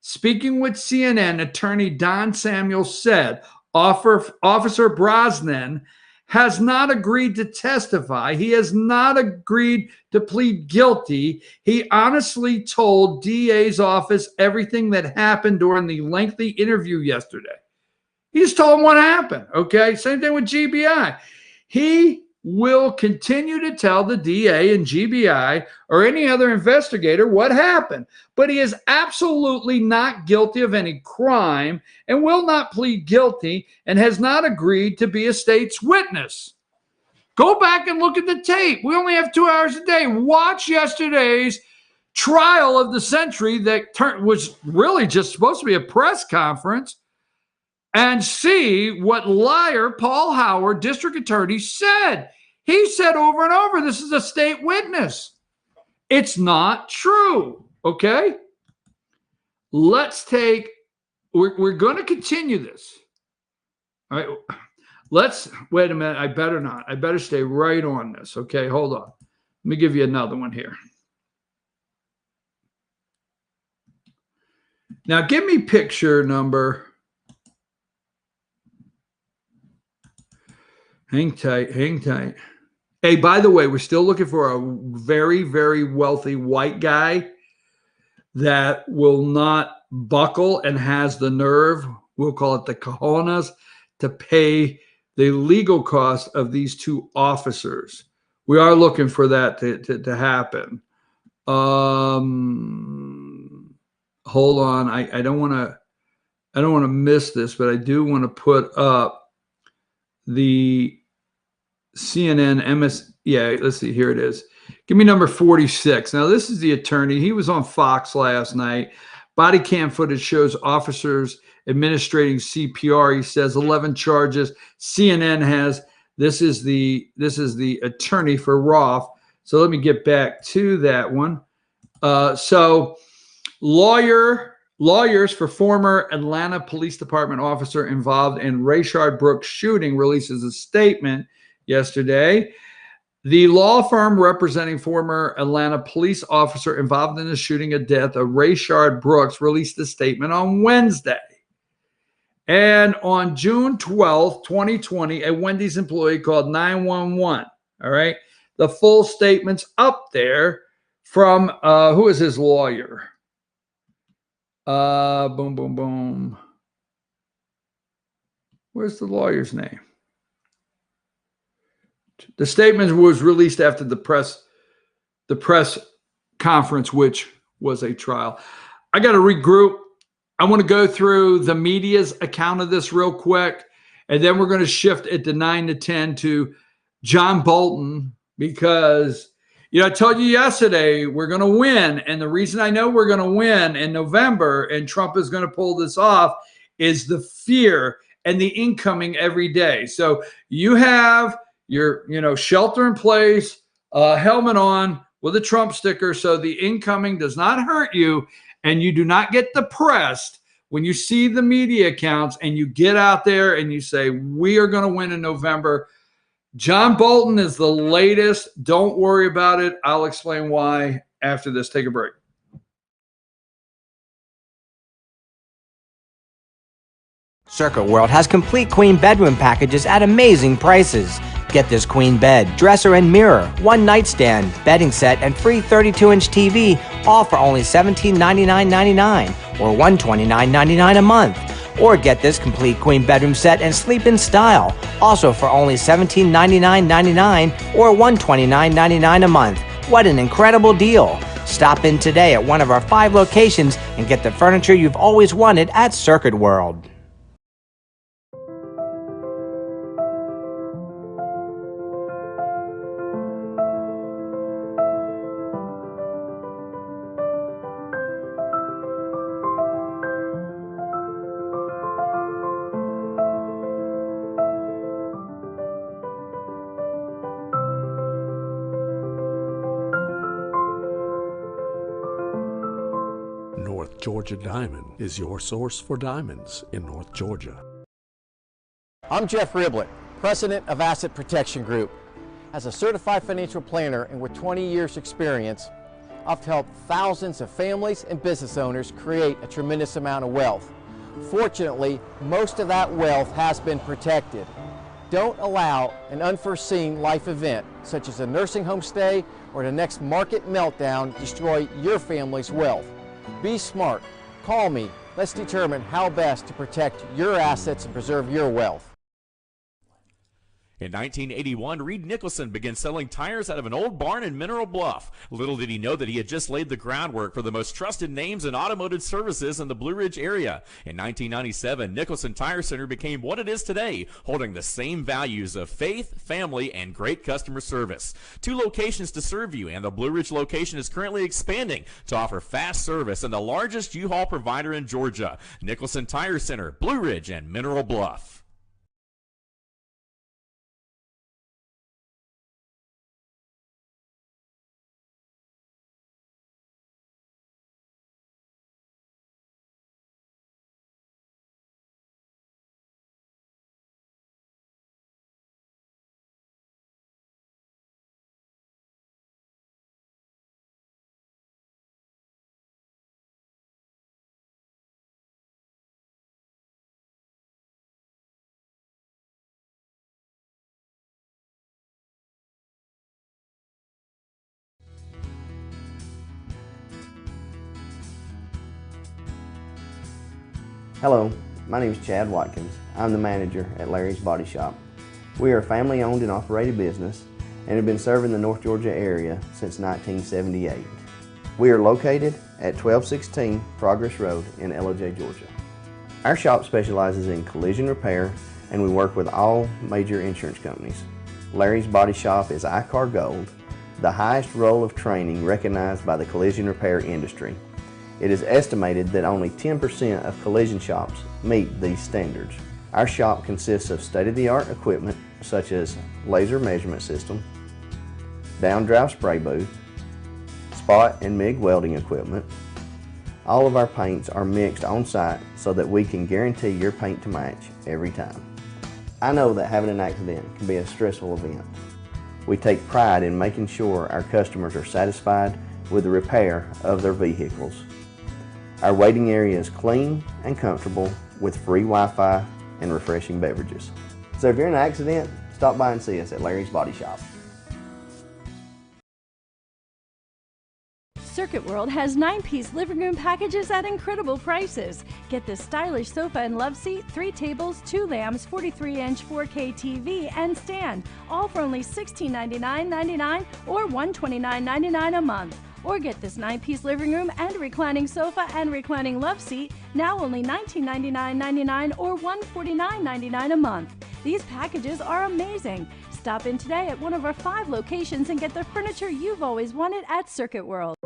Speaking with CNN, attorney Don Samuels said, Officer Brosnan has not agreed to testify. He has not agreed to plead guilty. He honestly told DA's office everything that happened during the lengthy interview yesterday. He just told him what happened, okay? Same thing with GBI. He will continue to tell the DA and GBI or any other investigator what happened, but he is absolutely not guilty of any crime and will not plead guilty and has not agreed to be a state's witness. Go back and look at the tape. We only have 2 hours a day. Watch yesterday's trial of the century that was really just supposed to be a press conference and see what liar Paul Howard, district attorney, said. He said over and over, this is a state witness. It's not true, okay? We're going to continue this. All right, wait a minute. I better not. I better stay right on this, okay? Hold on. Let me give you another one here. Now, give me picture number. Hang tight, hang tight. Hey, by the way, we're still looking for a very, very wealthy white guy that will not buckle and has the nerve, we'll call it the cojones, to pay the legal cost of these two officers. We are looking for that to happen. Hold on. I don't want to miss this, but I do want to put up the CNN MS. Yeah, let's see. Here it is. Give me number 46. Now, this is the attorney. He was on Fox last night. Body cam footage shows officers administrating CPR. He says 11 charges. CNN has. This is the attorney for Roth. So let me get back to that one. So lawyers for former Atlanta Police Department officer involved in Rayshard Brooks shooting releases a statement yesterday. The law firm representing former Atlanta police officer involved in the shooting of death of Rayshard Brooks released a statement on Wednesday. And on June 12th, 2020, a Wendy's employee called 911. All right. The full statement's up there from, who is his lawyer? Boom, boom, boom. Where's the lawyer's name? The statement was released after the press conference, which was a trial. I got to regroup. I want to go through the media's account of this real quick, and then we're going to shift it to 9 to 10 to John Bolton, because, I told you yesterday we're going to win, and the reason I know we're going to win in November and Trump is going to pull this off is the fear and the incoming every day. So you have your, shelter in place, helmet on with a Trump sticker, so the incoming does not hurt you, and you do not get depressed when you see the media accounts and you get out there and you say, we are going to win in November. John Bolton is the latest. Don't worry about it. I'll explain why after this. Take a break. Circuit World has complete queen bedroom packages at amazing prices. Get this queen bed, dresser and mirror, one nightstand, bedding set, and free 32-inch TV, all for only $1799.99 or $129.99 a month. Or get this complete queen bedroom set and sleep in style, also for only $1799.99 or $129.99 a month. What an incredible deal! Stop in today at one of our 5 locations and get the furniture you've always wanted at Circuit World. North Georgia Diamond is your source for diamonds in North Georgia. I'm Jeff Riblett, President of Asset Protection Group. As a certified financial planner and with 20 years experience, I've helped thousands of families and business owners create a tremendous amount of wealth. Fortunately, most of that wealth has been protected. Don't allow an unforeseen life event, such as a nursing home stay or the next market meltdown, destroy your family's wealth. Be smart. Call me. Let's determine how best to protect your assets and preserve your wealth. In 1981, Reed Nicholson began selling tires out of an old barn in Mineral Bluff. Little did he know that he had just laid the groundwork for the most trusted names in automotive services in the Blue Ridge area. In 1997, Nicholson Tire Center became what it is today, holding the same values of faith, family, and great customer service. 2 locations to serve you, and the Blue Ridge location is currently expanding to offer fast service and the largest U-Haul provider in Georgia. Nicholson Tire Center, Blue Ridge, and Mineral Bluff. Hello, my name is Chad Watkins. I'm the manager at Larry's Body Shop. We are a family-owned and operated business and have been serving the North Georgia area since 1978. We are located at 1216 Progress Road in LOJ, Georgia. Our shop specializes in collision repair and we work with all major insurance companies. Larry's Body Shop is ICAR Gold, the highest role of training recognized by the collision repair industry. It is estimated that only 10% of collision shops meet these standards. Our shop consists of state-of-the-art equipment such as laser measurement system, down-drive spray booth, spot and MIG welding equipment. All of our paints are mixed on site so that we can guarantee your paint to match every time. I know that having an accident can be a stressful event. We take pride in making sure our customers are satisfied with the repair of their vehicles. Our waiting area is clean and comfortable with free Wi-Fi and refreshing beverages. So if you're in an accident, stop by and see us at Larry's Body Shop. Circuit World has 9-piece living room packages at incredible prices. Get this stylish sofa and Loveseat, 3 tables, 2 lamps, 43-inch 4K TV, and stand, all for only $1699.99 or $129.99 a month. Or get this 9-piece living room and reclining sofa and reclining Loveseat, now only $1999.99 or $149.99 a month. These packages are amazing. Stop in today at one of our 5 locations and get the furniture you've always wanted at Circuit World.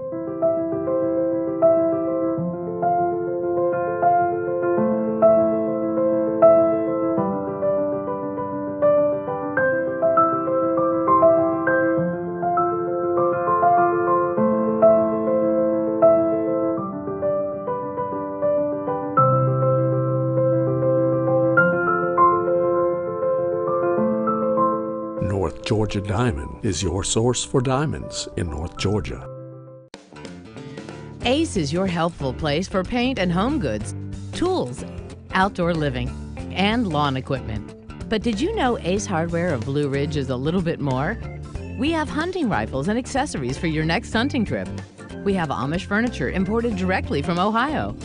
North Georgia Diamond is your source for diamonds in North Georgia. Ace is your helpful place for paint and home goods, tools, outdoor living, and lawn equipment. But did you know Ace Hardware of Blue Ridge is a little bit more? We have hunting rifles and accessories for your next hunting trip. We have Amish furniture imported directly from Ohio.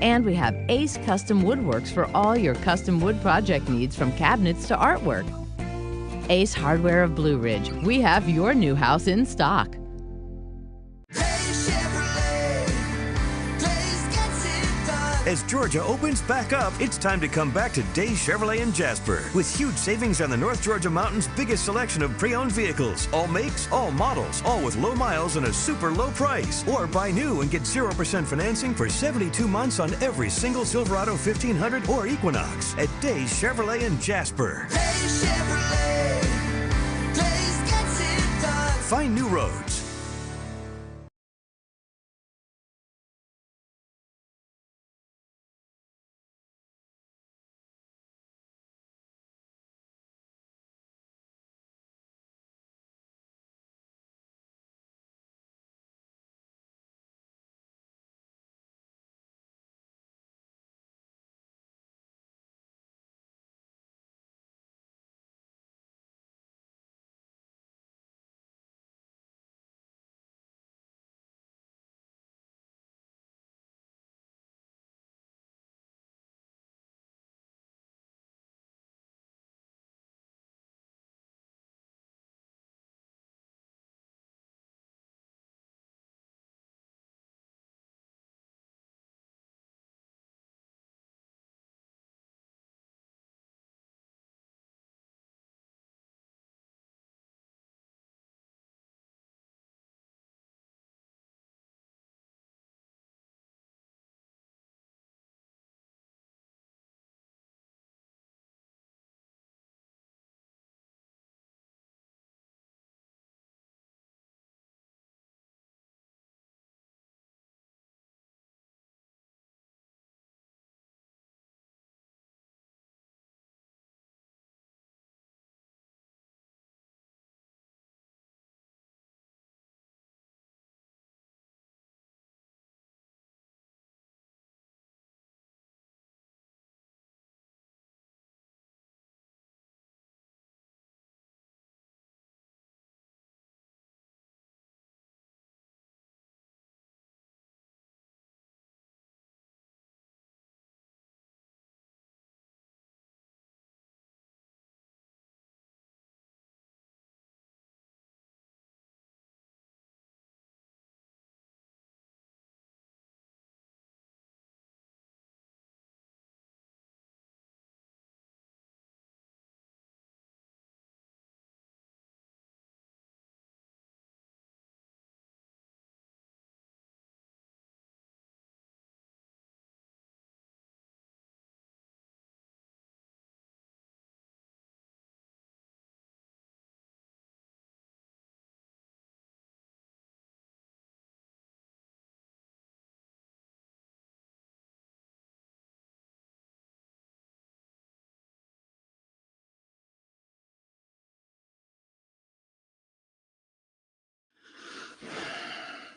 And we have Ace Custom Woodworks for all your custom wood project needs, from cabinets to artwork. Ace Hardware of Blue Ridge. We have your new house in stock. As Georgia opens back up, it's time to come back to Days Chevrolet in Jasper. With huge savings on the North Georgia Mountain's biggest selection of pre-owned vehicles. All makes, all models, all with low miles and a super low price. Or buy new and get 0% financing for 72 months on every single Silverado 1500 or Equinox at Days Chevrolet in Jasper. Days Chevrolet. Days gets it done. Find new roads.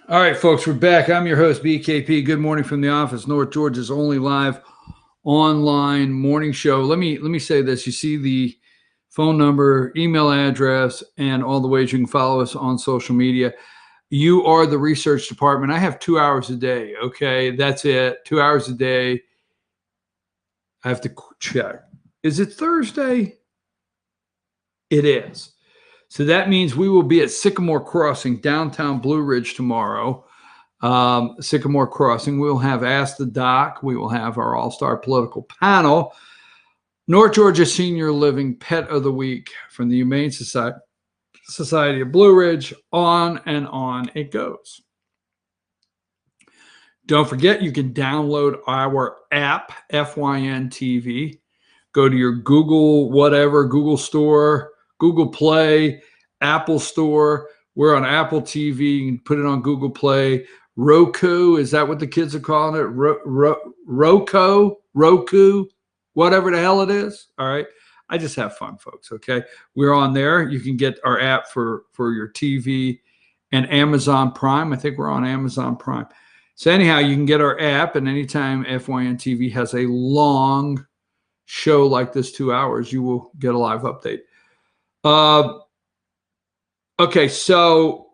All right, folks, we're back. I'm your host, BKP. Good morning from the office, North Georgia's only live online morning show. Let me say this. You see the phone number, email address, and all the ways you can follow us on social media. You are the research department. I have 2 hours a day. Okay, that's it. 2 hours a day. I have to check. Is it Thursday? It is. So that means we will be at Sycamore Crossing, downtown Blue Ridge tomorrow. Sycamore Crossing. We'll have Ask the Doc. We will have our all-star political panel. North Georgia Senior Living Pet of the Week from the Humane Society of Blue Ridge. On and on it goes. Don't forget, you can download our app, FYN TV. Go to your Google whatever, Google Store, Google Play, Apple Store. We're on Apple TV. You can put it on Google Play. Roku, is that what the kids are calling it? Roku, whatever the hell it is. All right. I just have fun, folks. Okay. We're on there. You can get our app for your TV and Amazon Prime. I think we're on Amazon Prime. So anyhow, you can get our app, and anytime FYN TV has a long show like this, 2 hours, you will get a live update. Okay, so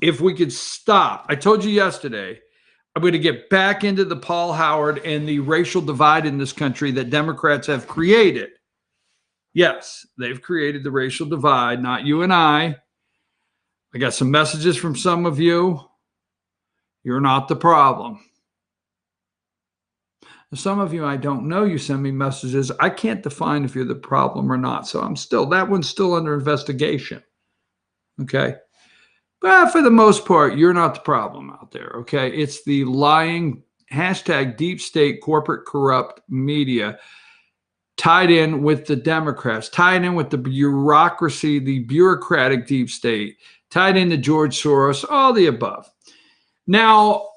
if we could stop. I told you yesterday, I'm going to get back into the Paul Howard and the racial divide in this country that Democrats have created. Yes, they've created the racial divide, not you and I. I got some messages from some of you. You're not the problem. Some of you, I don't know, you send me messages. I can't define if you're the problem or not. So that one's still under investigation. Okay. But for the most part, you're not the problem out there. Okay. It's the lying hashtag deep state corporate corrupt media tied in with the Democrats, tied in with the bureaucracy, the bureaucratic deep state, tied into George Soros, all the above. Now,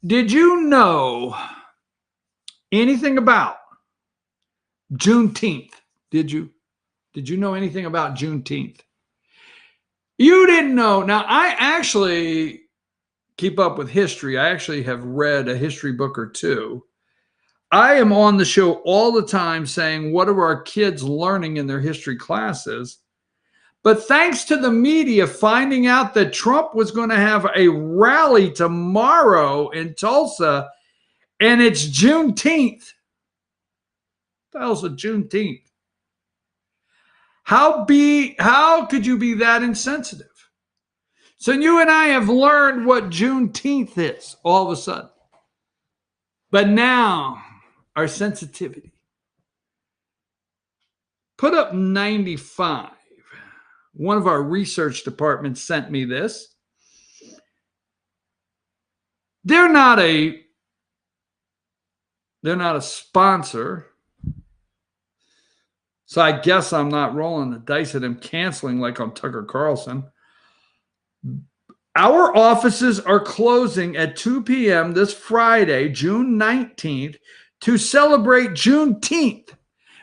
did you know anything about Juneteenth? Did you know anything about Juneteenth? You didn't know. Now, I actually keep up with history. I actually have read a history book or two. I am on the show all the time saying, what are our kids learning in their history classes? But thanks to the media finding out that Trump was going to have a rally tomorrow in Tulsa, and it's Juneteenth. What the hell's a Juneteenth? How could you be that insensitive? So you and I have learned what Juneteenth is all of a sudden. But now, our sensitivity. Put up 95. One of our research departments sent me this. They're not a sponsor. So I guess I'm not rolling the dice at them canceling like on Tucker Carlson. Our offices are closing at 2 p.m. this Friday, June 19th, to celebrate Juneteenth.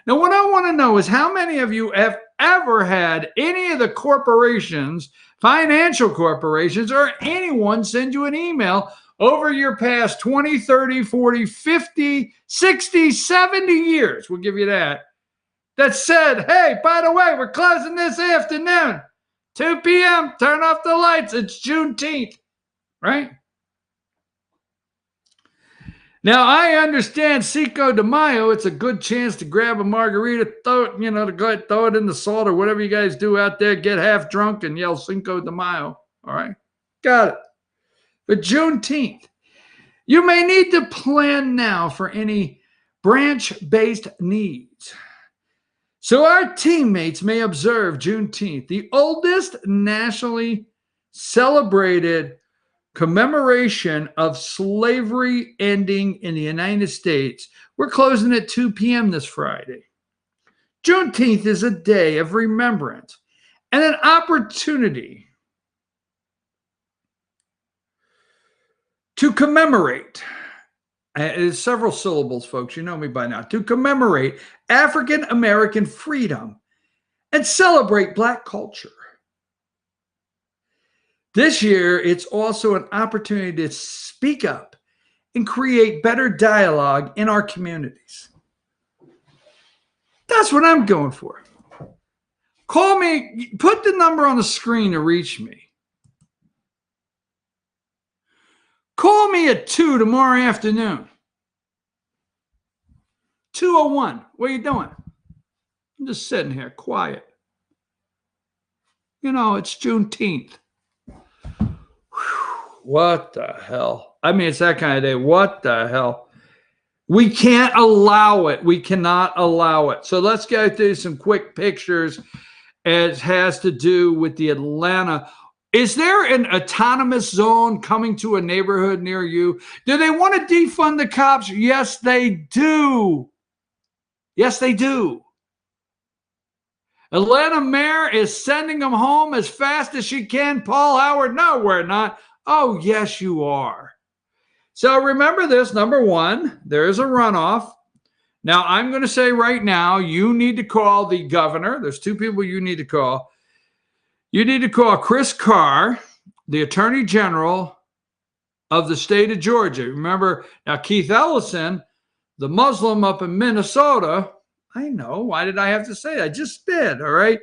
Now, what I want to know is how many of you have ever had any of the corporations, financial corporations, or anyone send you an email over your past 20, 30, 40, 50, 60, 70 years, we'll give you that said, hey, by the way, we're closing this afternoon, 2 p.m., turn off the lights, it's Juneteenth, right? Now, I understand Cinco de Mayo, it's a good chance to grab a margarita, throw it in the salt or whatever you guys do out there, get half drunk and yell Cinco de Mayo, all right? Got it. But Juneteenth, you may need to plan now for any branch-based needs. So our teammates may observe Juneteenth, the oldest nationally celebrated commemoration of slavery ending in the United States. We're closing at 2 p.m. this Friday. Juneteenth is a day of remembrance and an opportunity to commemorate. It's several syllables, folks. You know me by now. To commemorate African American freedom and celebrate Black culture. This year, it's also an opportunity to speak up and create better dialogue in our communities. That's what I'm going for. Call me, put the number on the screen to reach me. Call me at 2 tomorrow afternoon. 2:01. What are you doing? I'm just sitting here quiet. You know, it's Juneteenth. Whew, what the hell? I mean, it's that kind of day. What the hell? We can't allow it. We cannot allow it. So let's go through some quick pictures. It has to do with the Atlanta. Is there an autonomous zone coming to a neighborhood near you? Do they want to defund the cops? Yes, they do. Yes, they do. Atlanta mayor is sending them home as fast as she can. Paul Howard, no, we're not. Oh, yes, you are. So remember this. Number one, there is a runoff. Now, I'm going to say right now, you need to call the governor. There's two people you need to call. You need to call Chris Carr, the attorney general of the state of Georgia. Remember, now Keith Ellison, the Muslim up in Minnesota, I know. Why did I have to say that? I just did, all right?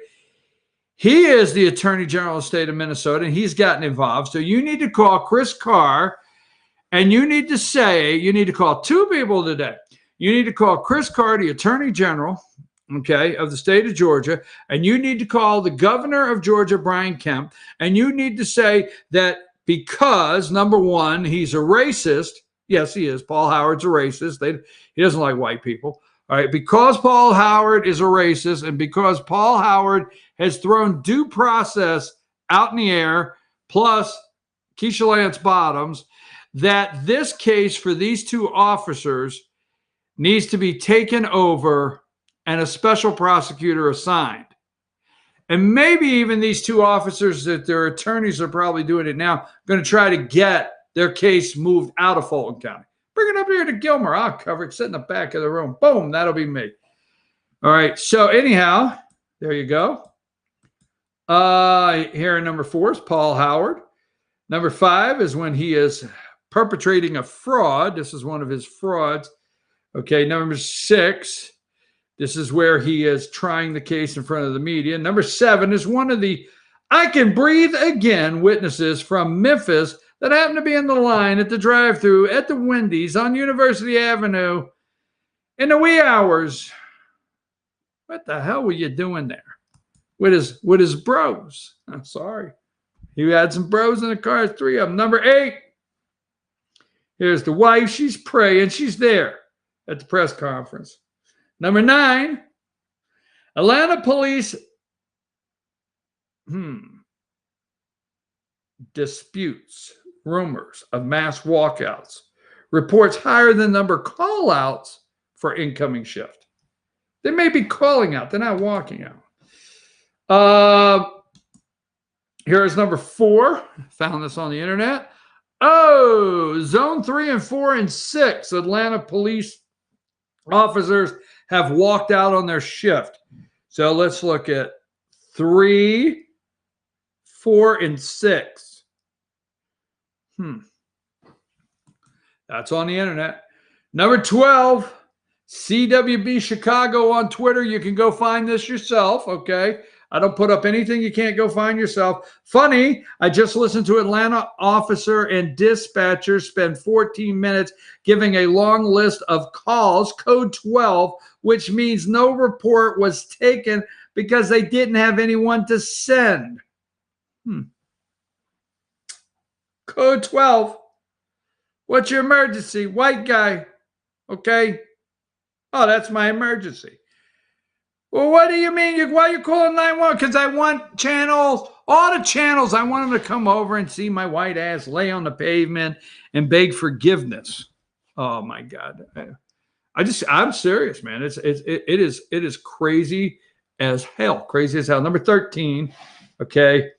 He is the attorney general of the state of Minnesota, and he's gotten involved. So you need to call Chris Carr, and you need to say, you need to call two people today. You need to call Chris Carr, the attorney general, okay, of the state of Georgia, and you need to call the governor of Georgia, Brian Kemp, and you need to say that because, number one, he's a racist. Yes, he is. Paul Howard's a racist. He doesn't like white people. All right, because Paul Howard is a racist and because Paul Howard has thrown due process out in the air, plus Keisha Lance Bottoms, that this case for these two officers needs to be taken over and a special prosecutor assigned. And maybe even these two officers, that their attorneys are probably doing it now, going to try to get their case moved out of Fulton County. Bring it up here to Gilmer. I'll cover it. Sit in the back of the room. Boom. That'll be me. All right. So anyhow, there you go. Here number 4 is Paul Howard. Number 5 is when he is perpetrating a fraud. This is one of his frauds. Okay. Number 6, this is where he is trying the case in front of the media. Number 7 is one of the I can breathe again witnesses from Memphis that happened to be in the line at the drive-thru at the Wendy's on University Avenue in the wee hours. What the hell were you doing there with his bros? I'm sorry. He had some bros in the car, 3 of them. Number 8, here's the wife. She's praying. She's there at the press conference. Number 9, Atlanta police disputes rumors of mass walkouts, reports higher than number call-outs for incoming shift. They may be calling out. They're not walking out. Here's number 4. Found this on the internet. Oh, zone 3 and 4 and 6 Atlanta police officers have walked out on their shift. So let's look at 3, 4, and 6. That's on the internet. Number 12, CWB Chicago on Twitter. You can go find this yourself, okay? I don't put up anything you can't go find yourself. Funny, I just listened to Atlanta officer and dispatcher spend 14 minutes giving a long list of calls, code 12, which means no report was taken because they didn't have anyone to send. Code 12. What's your emergency? White guy. Okay. Oh, that's my emergency. Well, what do you mean? Why are you calling 911? Because I want channels, all the channels. I want them to come over and see my white ass lay on the pavement and beg forgiveness. Oh my God. I'm serious, man. It is crazy as hell. Crazy as hell. Number 13. Okay.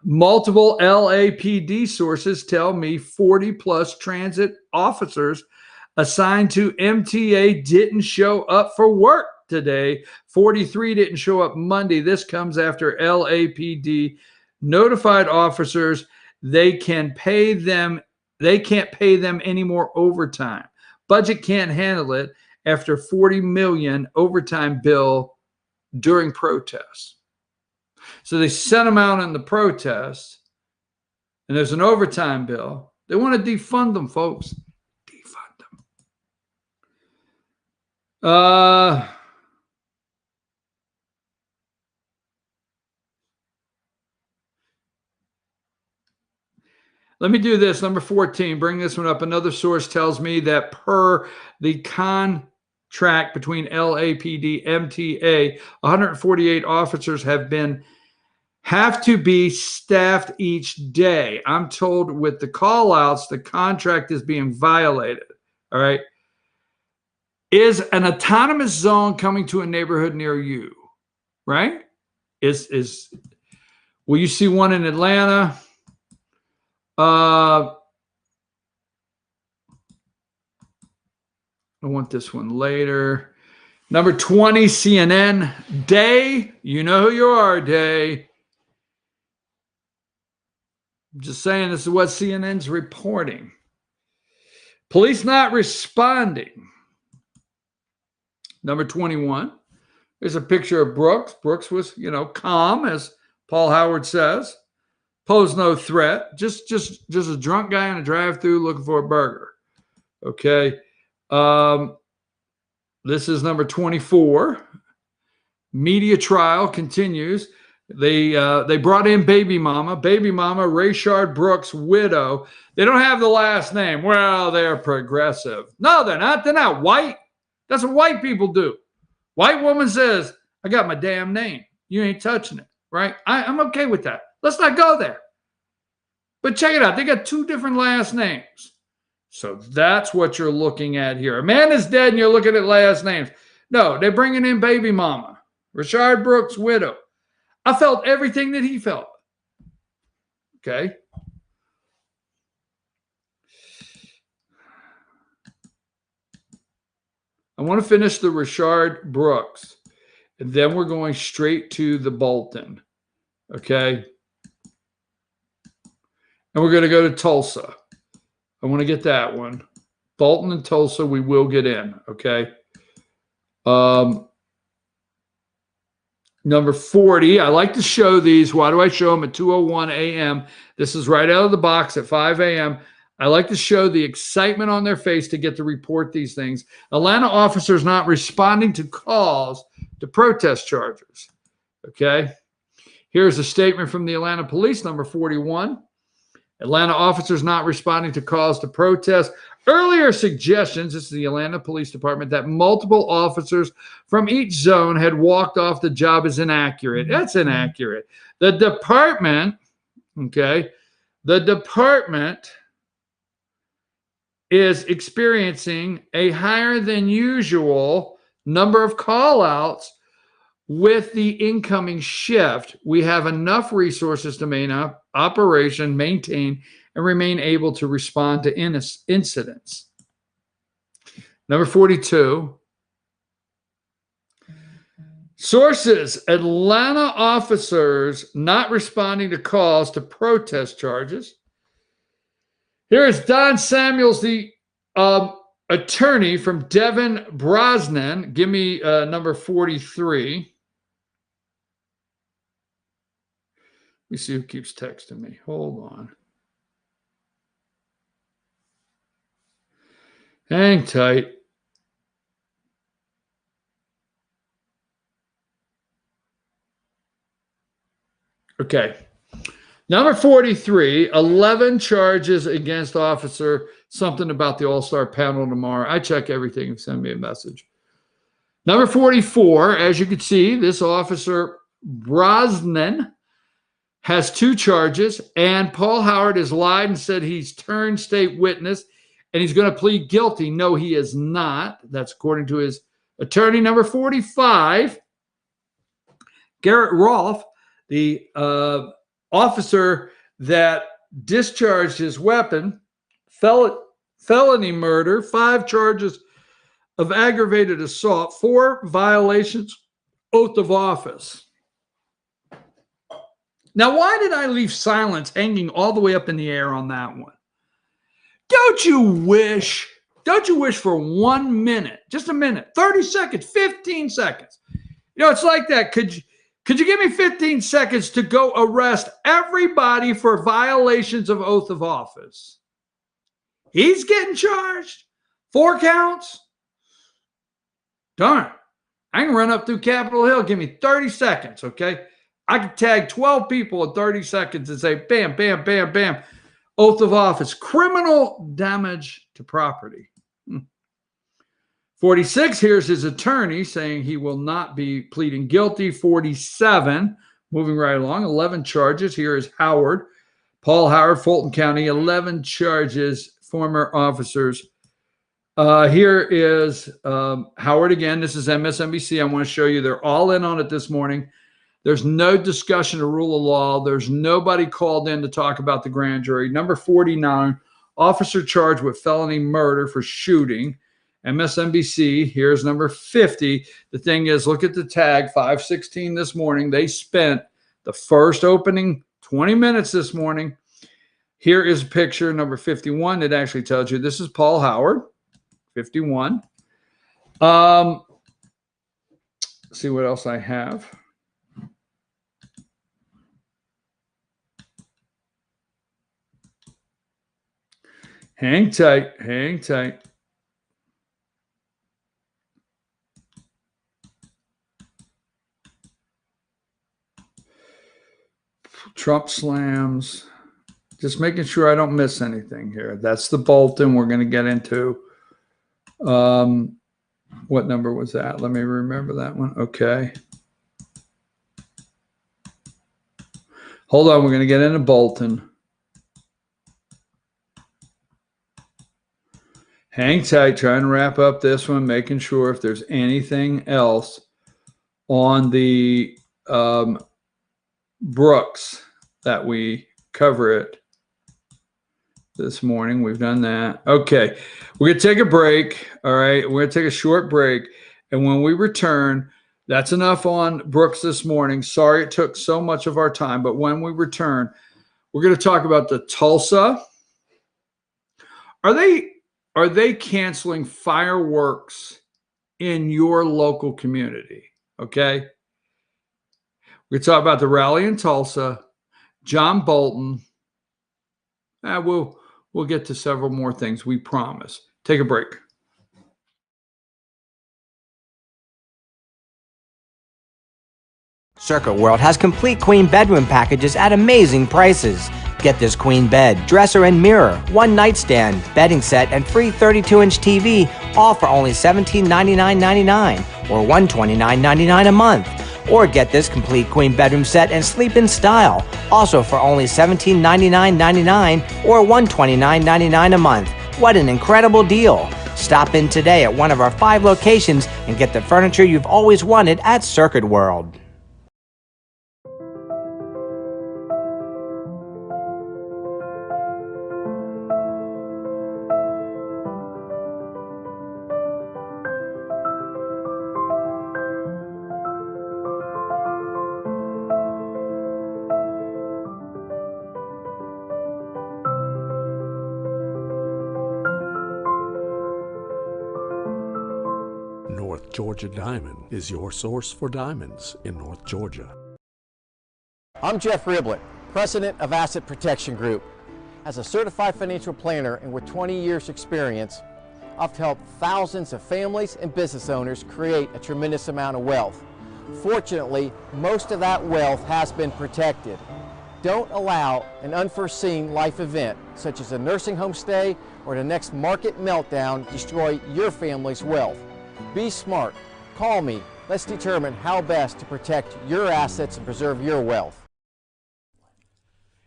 Multiple LAPD sources tell me 40 plus transit officers assigned to MTA didn't show up for work today. 43 didn't show up Monday. This comes after LAPD notified officers they can't pay them any more overtime. Budget can't handle it after $40 million overtime bill during protests. So they sent them out in the protest, and there's an overtime bill. They want to defund them, folks. Defund them. Let me do this. Number 14, bring this one up. Another source tells me that per the contract between LAPD, MTA, 148 officers have to be staffed each day. I'm told with the call outs, the contract is being violated. All right. Is an autonomous zone coming to a neighborhood near you? Right? Will you see one in Atlanta? I want this one later. Number 20, CNN. Day, you know who you are, Day. I'm just saying this is what CNN's reporting. Police not responding. Number 21. There's a picture of Brooks. Brooks was, calm, as Paul Howard says. Posed no threat. Just a drunk guy in a drive-thru looking for a burger. Okay. This is number 24. Media trial continues. They brought in Baby Mama. Baby Mama, Rayshard Brooks' widow. They don't have the last name. Well, they're progressive. No, they're not. They're not white. That's what white people do. White woman says, I got my damn name. You ain't touching it, right? I'm okay with that. Let's not go there. But check it out. They got two different last names. So that's what you're looking at here. A man is dead and you're looking at last names. No, they're bringing in Baby Mama, Rayshard Brooks' widow. I felt everything that he felt. Okay. I want to finish the Rayshard Brooks, and then we're going straight to the Bolton. Okay. And we're going to go to Tulsa. I want to get that one. Bolton and Tulsa, we will get in. Okay. Number 40. I like to show these. Why do I show them at 2:01 a.m.? This is right out of the box at 5 a.m. I like to show the excitement on their face to get to report these things. Atlanta officers not responding to calls to protest charges. Okay. Here's a statement from the Atlanta police, number 41. Atlanta officers not responding to calls to protest. Earlier suggestions, this is the Atlanta Police Department, that multiple officers from each zone had walked off the job is inaccurate. That's inaccurate. The department is experiencing a higher than usual number of call-outs with the incoming shift. We have enough resources to maintain, and remain able to respond to incidents. Number 42. Sources, Atlanta officers not responding to calls to protest charges. Here is Don Samuels, the attorney from Devin Brosnan. Give me number 43. Let me see who keeps texting me. Hold on. Hang tight. Okay. Number 43, 11 charges against officer, something about the All-Star panel tomorrow. I check everything. Send me a message. Number 44, as you can see, this officer, Brosnan, has 2 charges, and Paul Howard has lied and said he's turned state witness, and he's going to plead guilty. No, he is not. That's according to his attorney. Number 45, Garrett Rolfe, the officer that discharged his weapon, felony murder, 5 charges of aggravated assault, 4 violations, oath of office. Now, why did I leave silence hanging all the way up in the air on that one? Don't you wish for 1 minute, just a minute, 30 seconds, 15 seconds? It's like that. Could you give me 15 seconds to go arrest everybody for violations of oath of office? He's getting charged. 4 counts. Darn. I can run up through Capitol Hill. Give me 30 seconds, okay? I can tag 12 people in 30 seconds and say, bam, bam, bam, bam. Oath of office. Criminal damage to property. 46, here's his attorney saying he will not be pleading guilty. 47, moving right along, 11 charges. Here is Howard. Paul Howard, Fulton County, 11 charges, former officers. Here is Howard again. This is MSNBC. I want to show you they're all in on it this morning. There's no discussion of rule of law. There's nobody called in to talk about the grand jury. Number 49, officer charged with felony murder for shooting. MSNBC, here's number 50. The thing is, look at the tag, 5:16 this morning. They spent the first opening 20 minutes this morning. Here is a picture, number 51. It actually tells you this is Paul Howard, 51. See what else I have. Hang tight, hang tight. Trump slams. Just making sure I don't miss anything here. That's the Bolton we're going to get into. What number was that? Let me remember that one. Okay. Hold on. We're going to get into Bolton. Hang tight, trying to wrap up this one, making sure if there's anything else on the Brooks that we cover it this morning. We've done that. Okay, we're going to take a break. All right, we're going to take a short break. And when we return, that's enough on Brooks this morning. Sorry it took so much of our time, but when we return, we're going to talk about the Tulsa. Are they canceling fireworks in your local community? Okay. We're going to talk about the rally in Tulsa, John Bolton. We'll get to several more things, we promise. Take a break. Circuit World has complete queen bedroom packages at amazing prices. Get this queen bed, dresser and mirror, one nightstand, bedding set, and free 32-inch TV, all for only $1799.99 or $129.99 a month. Or get this complete queen bedroom set and sleep in style, also for only $1799.99 or $129.99 a month. What an incredible deal! Stop in today at one of our 5 locations and get the furniture you've always wanted at Circuit World. North Georgia Diamond is your source for diamonds in North Georgia. I'm Jeff Riblett, President of Asset Protection Group. As a certified financial planner and with 20 years experience, I've helped thousands of families and business owners create a tremendous amount of wealth. Fortunately, most of that wealth has been protected. Don't allow an unforeseen life event, such as a nursing home stay or the next market meltdown, destroy your family's wealth. Be smart. Call me. Let's determine how best to protect your assets and preserve your wealth.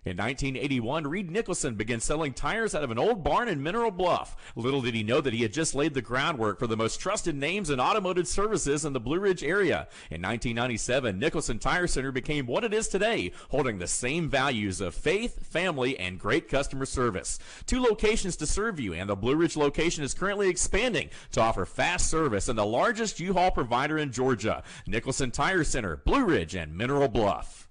In 1981, Reed Nicholson began selling tires out of an old barn in Mineral Bluff. Little did he know that he had just laid the groundwork for the most trusted names in automotive services in the Blue Ridge area. In 1997, Nicholson Tire Center became what it is today, holding the same values of faith, family, and great customer service. 2 locations to serve you, and the Blue Ridge location is currently expanding to offer fast service and the largest U-Haul provider in Georgia. Nicholson Tire Center, Blue Ridge, and Mineral Bluff.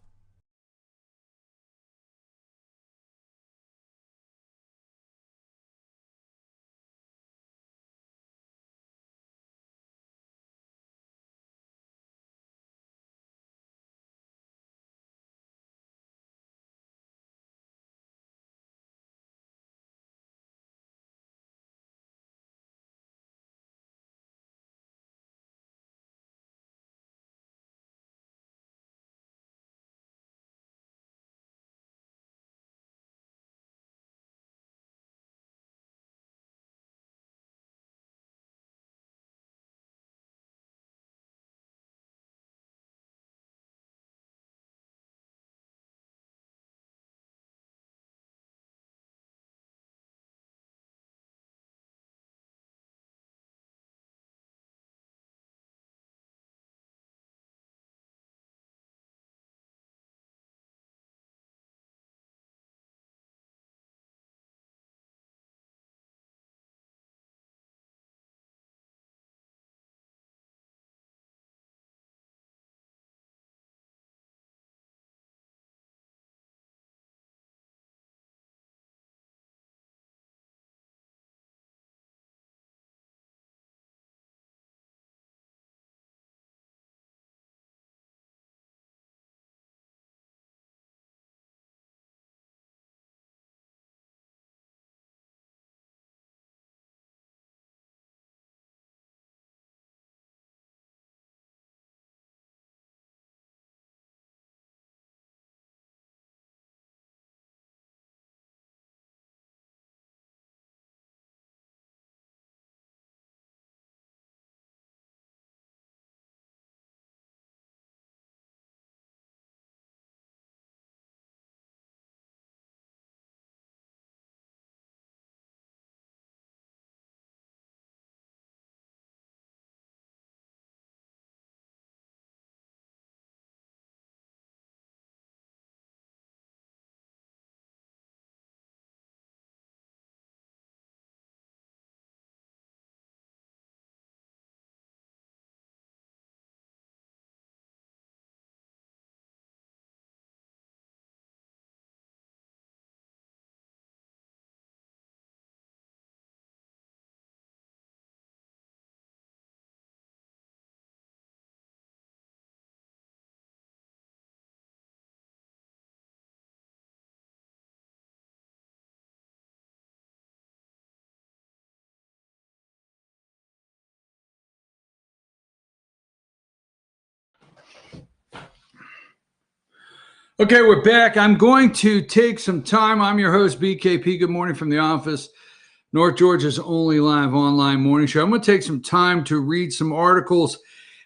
Okay, we're back. I'm going to take some time. I'm your host, BKP. Good morning from the office, North Georgia's only live online morning show. I'm going to take some time to read some articles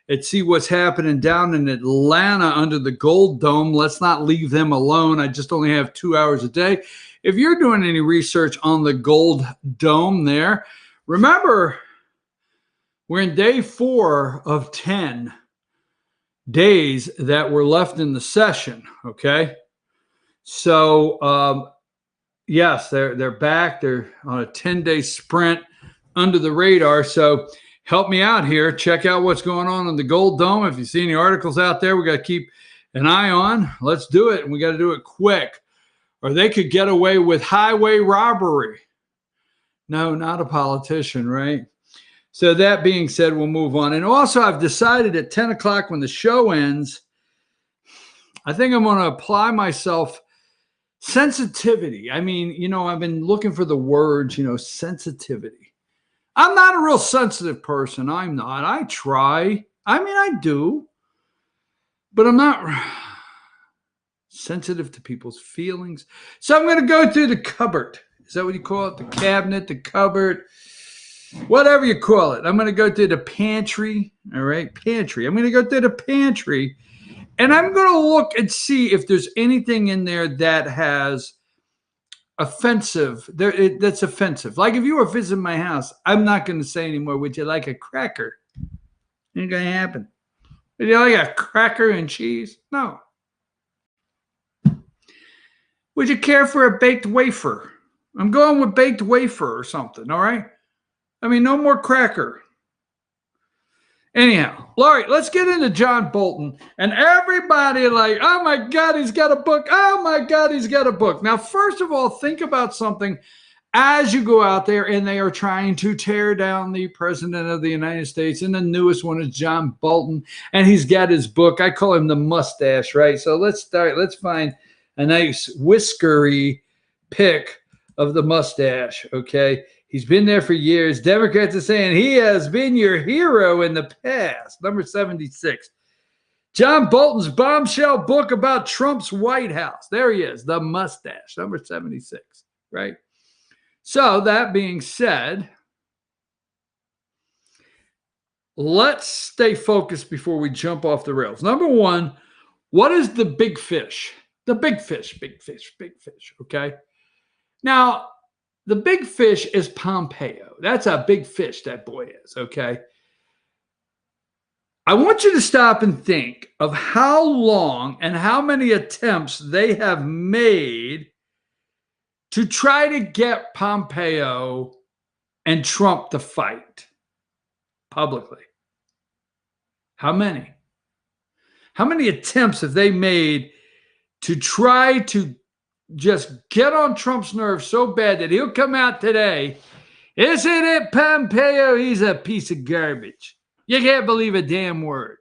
and see what's happening down in Atlanta under the Gold Dome. Let's not leave them alone. I just only have 2 hours a day. If you're doing any research on the Gold Dome there, remember, we're in day 4 of 10 days that were left in the session. Okay. So, yes, they're back. They're on a 10-day sprint under the radar. So help me out here. Check out what's going on in the Gold Dome. If you see any articles out there, we got to keep an eye on. Let's do it. And we got to do it quick, or they could get away with highway robbery. No, not a politician, right? So that being said, we'll move on. And also, I've decided at 10 o'clock when the show ends, I think I'm going to apply myself sensitivity. I mean, I've been looking for the words, sensitivity. I'm not a real sensitive person. I'm not. I try. I mean, I do. But I'm not sensitive to people's feelings. So I'm going to go through the cupboard. Is that what you call it? The cabinet, the cupboard. Whatever you call it. I'm going to go through the pantry. All right, pantry. I'm going to go through the pantry, and I'm going to look and see if there's anything in there that has that's offensive. Like if you were visiting my house, I'm not going to say anymore, would you like a cracker? Ain't going to happen. Would you like a cracker and cheese? No. Would you care for a baked wafer? I'm going with baked wafer or something, all right? I mean, no more cracker. Anyhow, Laurie, let's get into John Bolton. And everybody like, oh my God, he's got a book. Oh my God, he's got a book. Now, first of all, think about something as you go out there and they are trying to tear down the president of the United States. And the newest one is John Bolton. And he's got his book. I call him the mustache, right? So let's start. Let's find a nice whiskery pic of the mustache, okay? He's been there for years. Democrats are saying he has been your hero in the past. Number 76. John Bolton's bombshell book about Trump's White House. There he is, the mustache, number 76, right? So that being said, let's stay focused before we jump off the rails. Number one, what is the big fish? The big fish, okay? Now, the big fish is Pompeo. That's a big fish, that boy is, okay? I want you to stop and think of how long and how many attempts they have made to try to get Pompeo and Trump to fight publicly. How many? How many attempts have they made to try to just get on Trump's nerves so bad that he'll come out today? Isn't it Pompeo? He's a piece of garbage. You can't believe a damn word.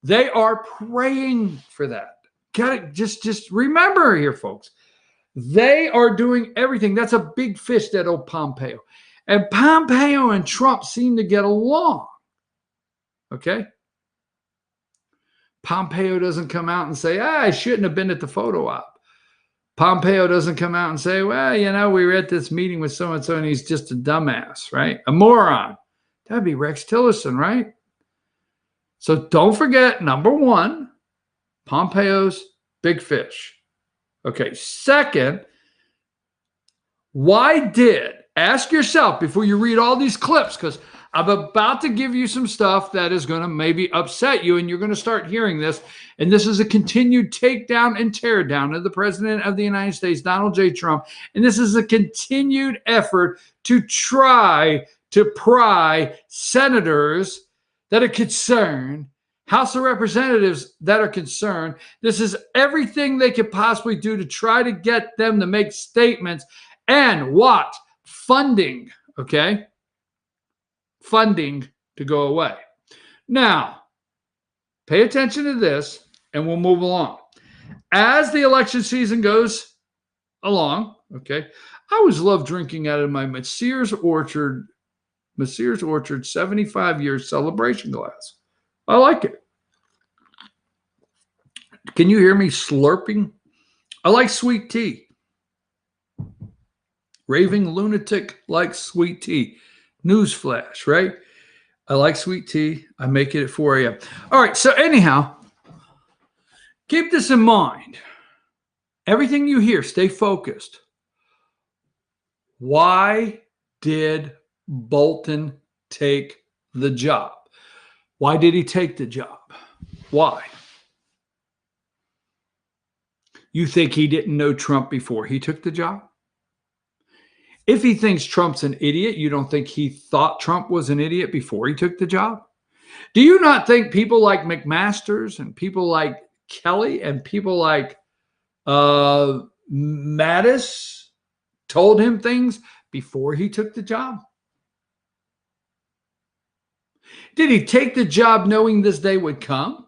They are praying for that. Got just remember here, folks. They are doing everything. That's a big fish, that old Pompeo. And Pompeo and Trump seem to get along. Okay? Pompeo doesn't come out and say, I shouldn't have been at the photo op. Pompeo doesn't come out and say, well, we were at this meeting with so-and-so and he's just a dumbass, right? A moron. That'd be Rex Tillerson, right? So don't forget, number one, Pompeo's big fish. Okay, second, ask yourself before you read all these clips, because I'm about to give you some stuff that is going to maybe upset you, and you're going to start hearing this. And this is a continued takedown and teardown of the president of the United States, Donald J. Trump. And this is a continued effort to try to pry senators that are concerned, House of Representatives that are concerned. This is everything they could possibly do to try to get them to make statements and what? Funding, okay? Funding to go away. Now, pay attention to this and we'll move along. As the election season goes along, okay, I always love drinking out of my Sears Orchard 75 year celebration glass. I like it. Can you hear me slurping? I like sweet tea. Raving lunatic likes sweet tea. Newsflash, right? I like sweet tea. I make it at 4 a.m. All right, so anyhow, keep this in mind. Everything you hear, stay focused. Why did Bolton take the job? Why did he take the job? Why? You think he didn't know Trump before he took the job? If he thinks Trump's an idiot, you don't think he thought Trump was an idiot before he took the job? Do you not think people like McMasters and people like Kelly and people like Mattis told him things before he took the job? Did he take the job knowing this day would come?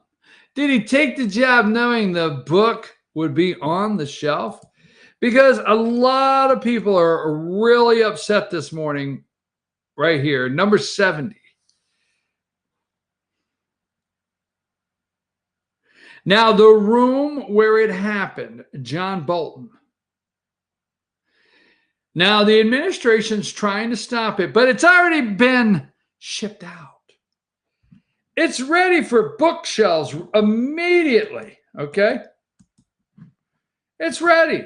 Did he take the job knowing the book would be on the shelf? Because a lot of people are really upset this morning right here. Number 70. Now, the room where it happened, John Bolton. Now, the administration's trying to stop it, but it's already been shipped out. It's ready for bookshelves immediately, okay? It's ready.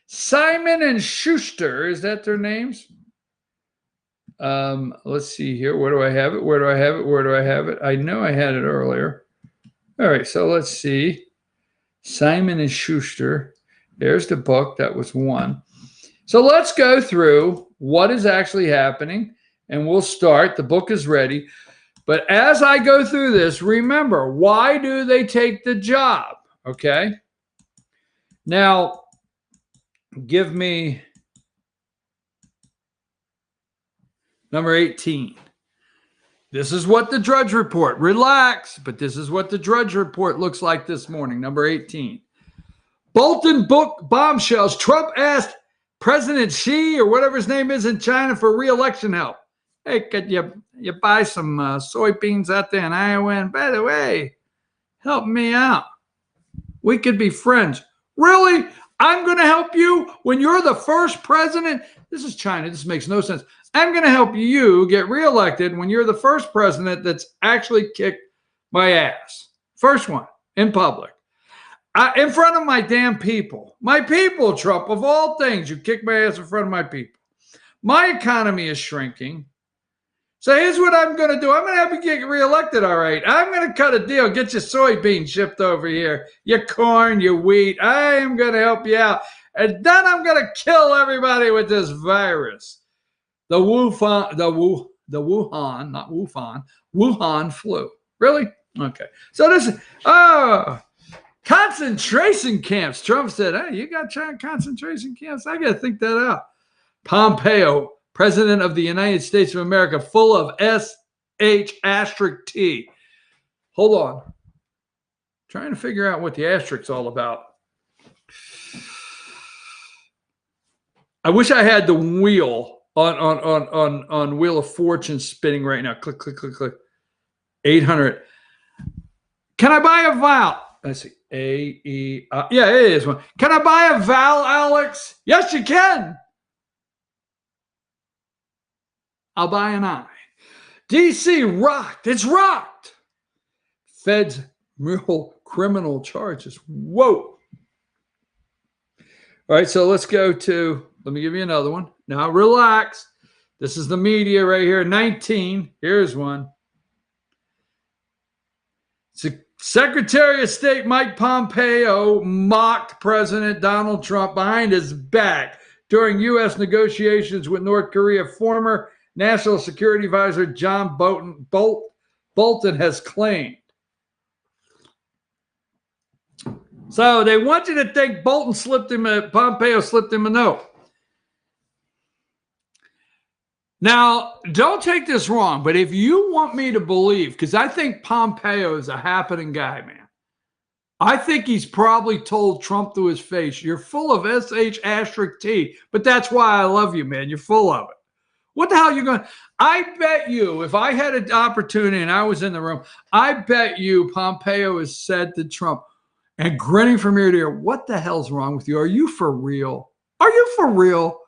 Simon and Schuster, is that their names? Let's see here. Where do I have it? Where do I have it? Where do I have it? I know I had it earlier. All right, so let's see. Simon and Schuster. There's the book. That was one. So let's go through what is actually happening, and we'll start. The book is ready. But as I go through this, remember, why do they take the job? Okay? Now, give me number 18. This is what the Drudge Report, relax, but this is what the Drudge Report looks like this morning, number 18. Bolton book bombshells. Trump asked President Xi or whatever his name is in China for re-election help. Hey, could you buy some soybeans out there in Iowa? And by the way, help me out. We could be friends. Really? I'm going to help you when you're the first president? This is China. This makes no sense. I'm going to help you get reelected when you're the first president that's actually kicked my ass. First one in public. In front of my damn people. My people, Trump, of all things, you kick my ass in front of my people. My economy is shrinking. So here's what I'm going to do. I'm going to help you get reelected, all right. I'm going to cut a deal. Get your soybeans shipped over here. Your corn, your wheat. I am going to help you out. And then I'm going to kill everybody with this virus. The Wuhan flu. Really? Okay. So this is, concentration camps. Trump said, hey, you got China concentration camps? I got to think that out. Pompeo, President of the United States of America, full of S-H*T. Hold on. Trying to figure out what the asterisks all about. I wish I had the wheel on Wheel of Fortune spinning right now. Click, click, click, click. 800. Can I buy a vowel? Let's see. A-E-I. Yeah, it is one. Can I buy a vowel, Alex? Yes, you can. I'll buy an I. D.C. rocked. It's rocked. Feds real criminal charges. Whoa. All right, so let's go to, let me give you another one. Now relax. This is the media right here. 19. Here's one. Secretary of State Mike Pompeo mocked President Donald Trump behind his back during U.S. negotiations with North Korea. Former National Security Advisor John Bolton has claimed. So they want you to think Pompeo slipped him a note. Now, don't take this wrong, but if you want me to believe, because I think Pompeo is a happening guy, man. I think he's probably told Trump to his face, you're full of S-H*T, but that's why I love you, man. You're full of it. What the hell are you going to? I bet you, if I had an opportunity and I was in the room, I bet you Pompeo has said to Trump, and grinning from ear to ear. What the hell's wrong with you? Are you for real? Are you for real?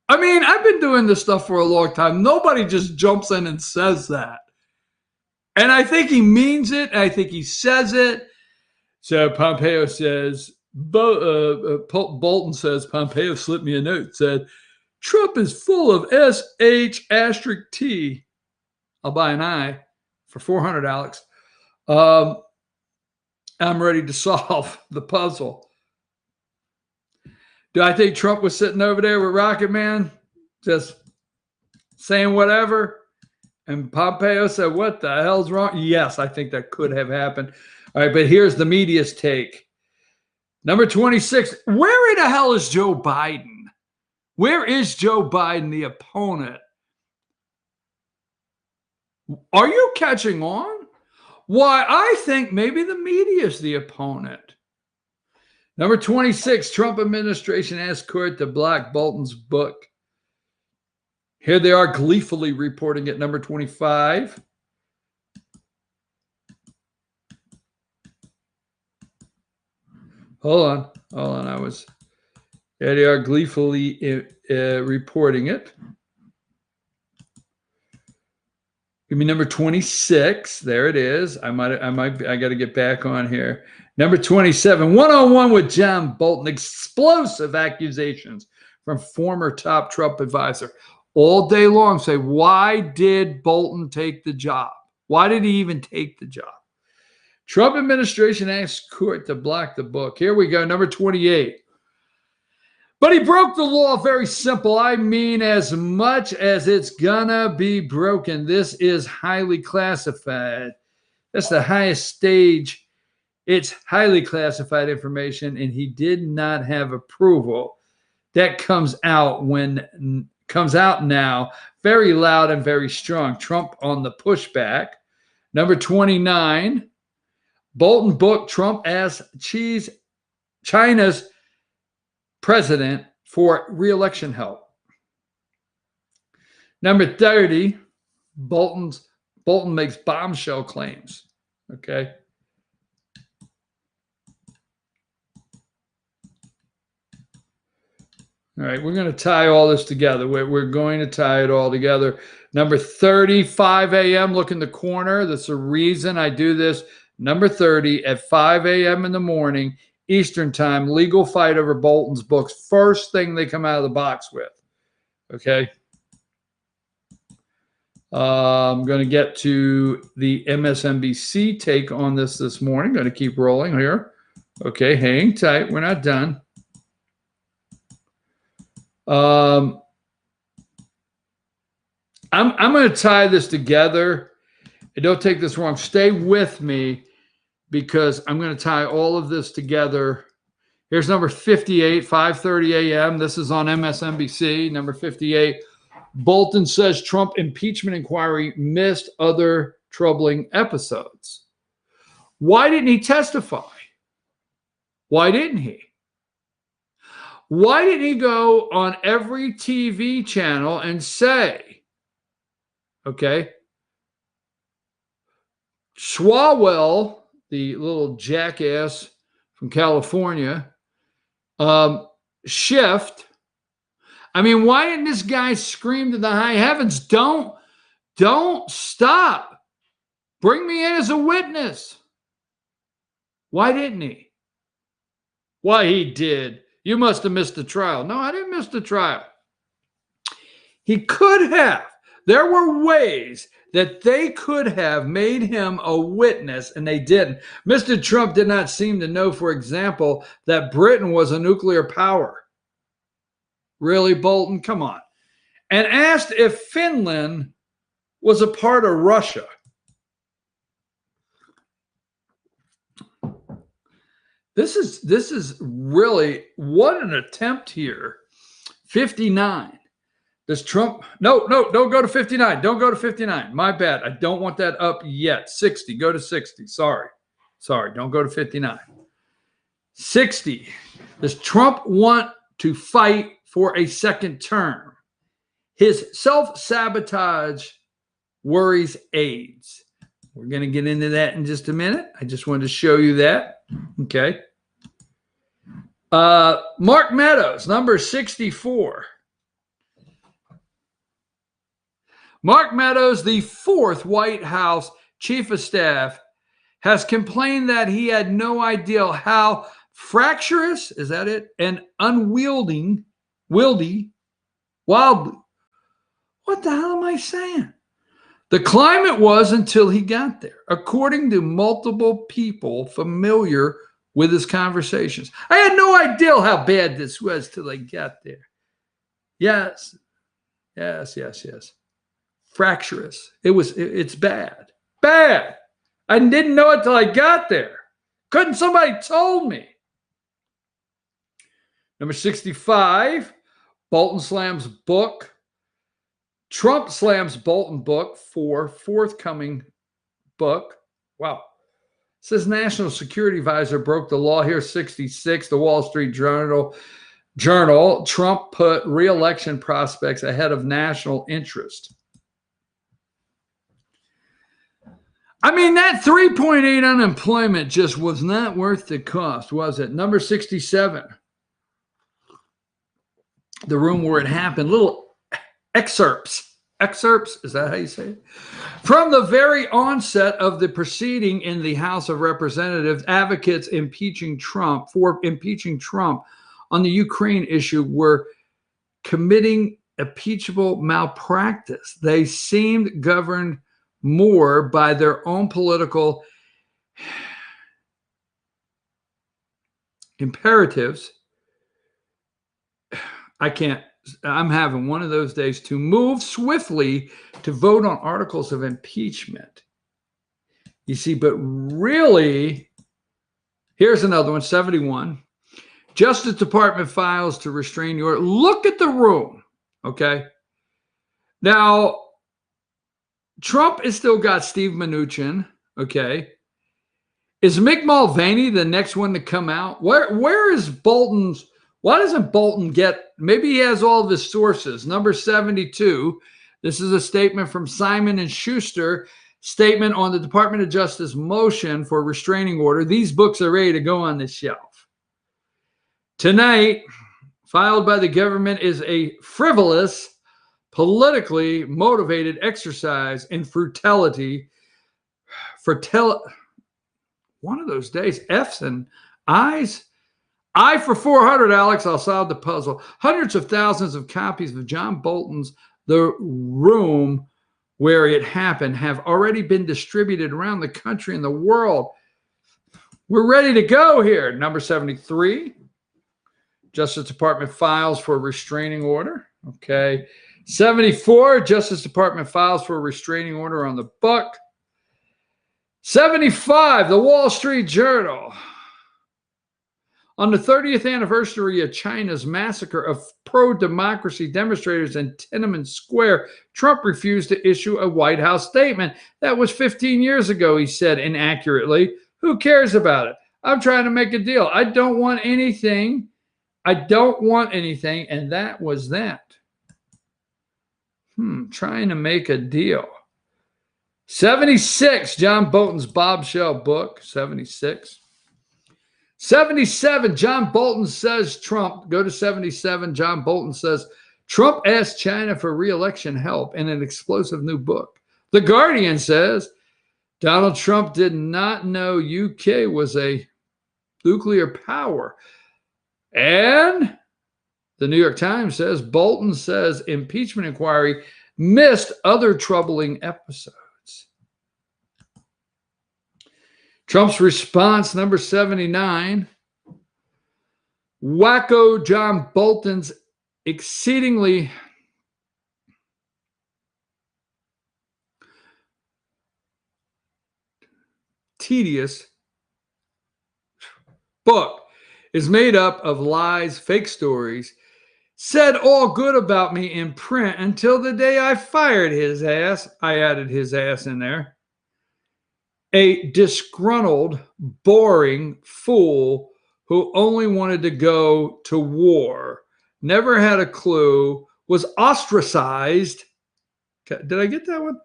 I mean, I've been doing this stuff for a long time. Nobody just jumps in and says that. And I think he means it. I think he says it. So Pompeo says, Bolton says, Pompeo slipped me a note, said, Trump is full of SH*T. I'll buy an I for 400, Alex. I'm ready to solve the puzzle. Do I think Trump was sitting over there with Rocket Man just saying whatever? And Pompeo said, what the hell's wrong? Yes, I think that could have happened. All right, but here's the media's take. Number 26, where in the hell is Joe Biden? Where is Joe Biden, the opponent? Are you catching on? Why, I think maybe the media is the opponent. Number 26, Trump administration asks court to block Bolton's book. Here they are gleefully reporting at number 25. Hold on. Here they are gleefully reporting it. Give me number 26. There it is. I got to get back on here. Number 27, one-on-one with John Bolton. Explosive accusations from former top Trump advisor. All day long say, why did Bolton take the job? Why did he even take the job? Trump administration asks court to block the book. Here we go, number 28. But he broke the law. Very simple. I mean, as much as it's gonna be broken. This is highly classified. That's the highest stage. It's highly classified information, and he did not have approval. That comes out now, very loud and very strong. Trump on the pushback. Number 29, Bolton booked Trump as China's president for re-election help. Number 30, Bolton makes bombshell claims. Okay. All right, we're going to tie all this together. We're going to tie it all together. Number 30, 5 a.m., look in the corner. That's the reason I do this. Number 30, at 5 a.m. in the morning, Eastern time, legal fight over Bolton's books. First thing they come out of the box with. Okay. I'm going to get to the MSNBC take on this morning. Going to keep rolling here. Okay, hang tight. We're not done. I'm going to tie this together. And don't take this wrong. Stay with me because I'm going to tie all of this together. Here's number 58, 5:30 a.m. This is on MSNBC. Number 58. Bolton says Trump impeachment inquiry missed other troubling episodes. Why didn't he testify? Why didn't he? Why didn't he go on every TV channel and say, okay, Swalwell, the little jackass from California, Schiff. I mean, why didn't this guy scream to the high heavens, don't stop. Bring me in as a witness. Why didn't he? Why, he did. You must have missed the trial. No, I didn't miss the trial. He could have. There were ways that they could have made him a witness, and they didn't. Mr. Trump did not seem to know, for example, that Britain was a nuclear power. Really, Bolton? Come on. And asked if Finland was a part of Russia. This is really, what an attempt here. 59. Does Trump, no, don't go to 59. Don't go to 59. My bad. I don't want that up yet. 60. Go to 60. Sorry. Don't go to 59. 60. Does Trump want to fight for a second term? His self-sabotage worries aides. We're going to get into that in just a minute. I just wanted to show you that. Okay. Mark Meadows, number 64. Mark Meadows, the fourth White House Chief of Staff, has complained that he had no idea how fractious, is that it, and wildly, what the hell am I saying? The climate was until he got there, according to multiple people familiar with his conversations. I had no idea how bad this was till I got there. Yes. Fractious. It's bad. Bad. I didn't know it till I got there. Couldn't somebody told me? Number 65, Bolton slams book. Trump slams Bolton book for forthcoming book. Wow. Says National Security Advisor broke the law here. 66, the Wall Street Journal. Trump put re-election prospects ahead of national interest. I mean, that 3.8 unemployment just was not worth the cost, was it? Number 67, the room where it happened. Little excerpts, is that how you say it? From the very onset of the proceeding in the House of Representatives, advocates impeaching Trump on the Ukraine issue were committing impeachable malpractice. They seemed governed more by their own political imperatives. I'm having one of those days to move swiftly to vote on articles of impeachment. You see, but really, here's another one, 71. Justice Department files to restrain your, look at the room, okay? Now, Trump has still got Steve Mnuchin, okay? Is Mick Mulvaney the next one to come out? Where is Bolton's? Why doesn't Bolton get, maybe he has all of his sources. Number 72, this is a statement from Simon & Schuster, statement on the Department of Justice motion for restraining order. These books are ready to go on the shelf. Tonight, filed by the government, is a frivolous, politically motivated exercise in futility. One of those days, F's and I's. I for 400, Alex, I'll solve the puzzle. Hundreds of thousands of copies of John Bolton's The Room Where It Happened have already been distributed around the country and the world. We're ready to go here. Number 73, Justice Department files for restraining order. Okay. 74, Justice Department files for a restraining order on the book. 75, the Wall Street Journal. On the 30th anniversary of China's massacre of pro-democracy demonstrators in Tiananmen Square, Trump refused to issue a White House statement. That was 15 years ago, he said inaccurately. Who cares about it? I'm trying to make a deal. I don't want anything. And that was that. Trying to make a deal. 76, John Bolton's bombshell book, 76. 77, John Bolton says Trump, go to 77, John Bolton says Trump asked China for re-election help in an explosive new book. The Guardian says Donald Trump did not know UK was a nuclear power. And the New York Times says Bolton says impeachment inquiry missed other troubling episodes. Trump's response, number 79, wacko John Bolton's exceedingly tedious book is made up of lies, fake stories, said all good about me in print until the day I fired his ass. I added his ass in there. A disgruntled, boring fool who only wanted to go to war, never had a clue, was ostracized. Did I get that one?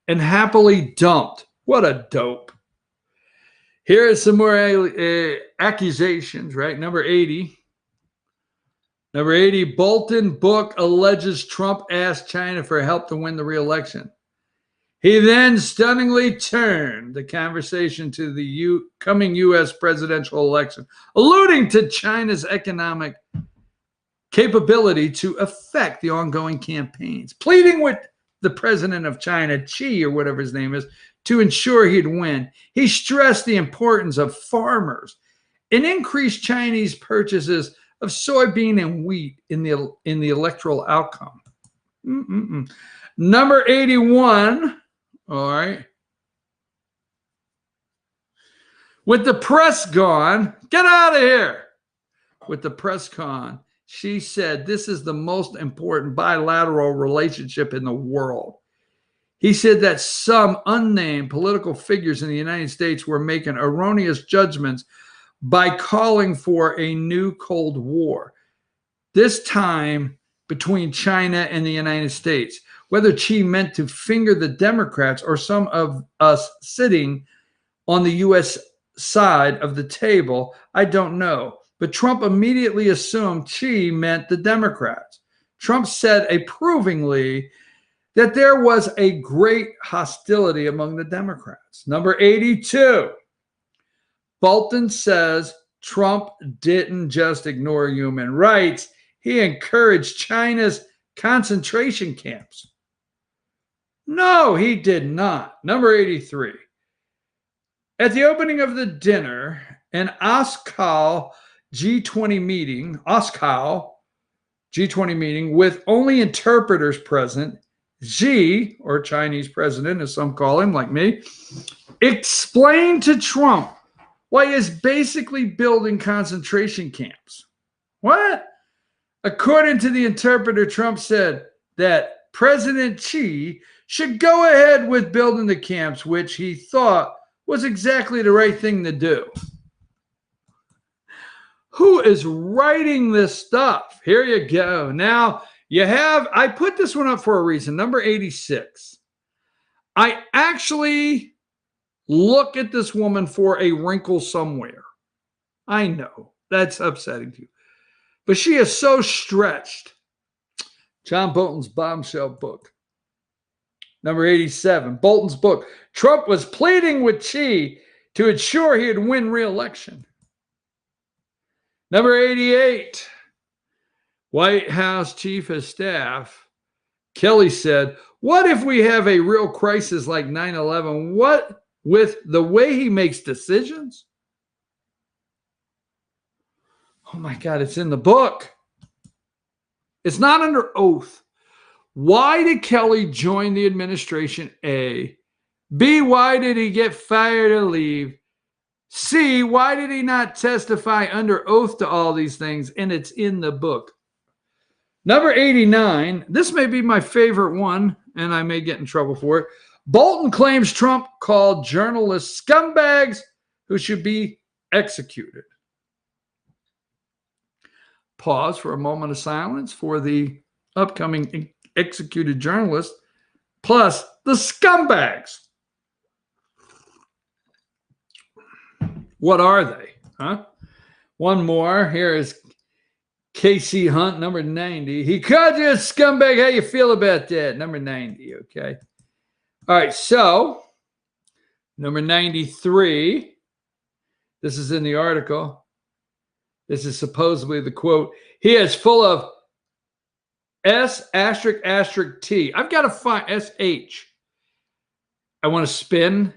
And happily dumped What a dope. Here are some more accusations, right? Number 80. Number 80, Bolton book alleges Trump asked China for help to win the re-election. He then stunningly turned the conversation to the coming U.S. presidential election, alluding to China's economic capability to affect the ongoing campaigns, pleading with the president of China, Xi, or whatever his name is, to ensure he'd win. He stressed the importance of farmers and increased Chinese purchases of soybean and wheat in the electoral outcome. Number 81, all right. With the press gone, get out of here. With the press gone, she said, this is the most important bilateral relationship in the world. He said that some unnamed political figures in the United States were making erroneous judgments by calling for a new Cold War, this time between China and the United States. Whether Xi meant to finger the Democrats or some of us sitting on the U.S. side of the table, I don't know. But Trump immediately assumed Xi meant the Democrats. Trump said approvingly that there was a great hostility among the Democrats. Number 82, Bolton says Trump didn't just ignore human rights. He encouraged China's concentration camps. No, he did not. Number 83, at the opening of the dinner, an OSCAL G20 meeting with only interpreters present, Xi, or Chinese president, as some call him, like me, explained to Trump why he is basically building concentration camps. What? According to the interpreter, Trump said that President Xi should go ahead with building the camps, which he thought was exactly the right thing to do. Who is writing this stuff? Here you go. Now, I put this one up for a reason. Number 86. I actually look at this woman for a wrinkle somewhere. I know that's upsetting to you, but she is so stretched. John Bolton's bombshell book. Number 87, Bolton's book. Trump was pleading with Xi to ensure he'd win re-election. Number 88, White House Chief of Staff Kelly said, what if we have a real crisis like 9/11? What with the way he makes decisions? Oh my God, it's in the book. It's not under oath. Why did Kelly join the administration? A. B, why did he get fired or leave? C, why did he not testify under oath to all these things? And it's in the book. Number 89, this may be my favorite one, and I may get in trouble for it. Bolton claims Trump called journalists scumbags who should be executed. Pause for a moment of silence for the upcoming executed journalist, plus the scumbags. What are they? Huh? One more. Here is Casey Hunt, number 90. He called you a scumbag. How you feel about that? Number 90, okay. All right, so number 93. This is in the article. This is supposedly the quote. He is full of S***T. I've got to find SH. I want to spin.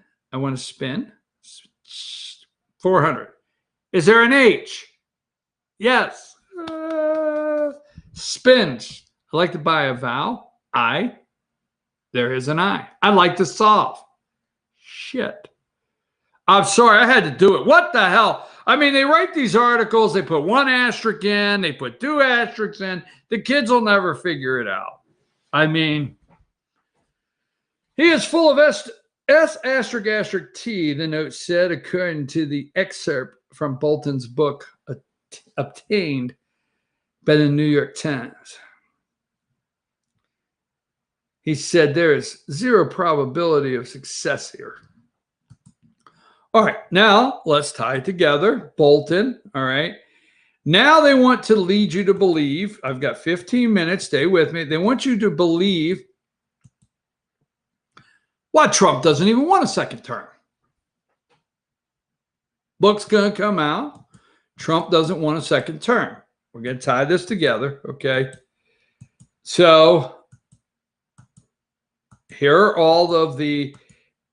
400. Is there an H? Yes. Spins. I like to buy a vowel. I. There is an I. I like to solve. Shit. I'm sorry. I had to do it. What the hell? I mean, they write these articles. They put one asterisk in. They put two asterisks in. The kids will never figure it out. I mean, he is full of S***T, the note said, according to the excerpt from Bolton's book obtained by the New York Times. He said there is zero probability of success here. All right, now let's tie it together. Bolton, all right. Now they want to lead you to believe, I've got 15 minutes, stay with me. They want you to believe why Trump doesn't even want a second term. Book's going to come out. Trump doesn't want a second term. We're going to tie this together, okay? So here are all of the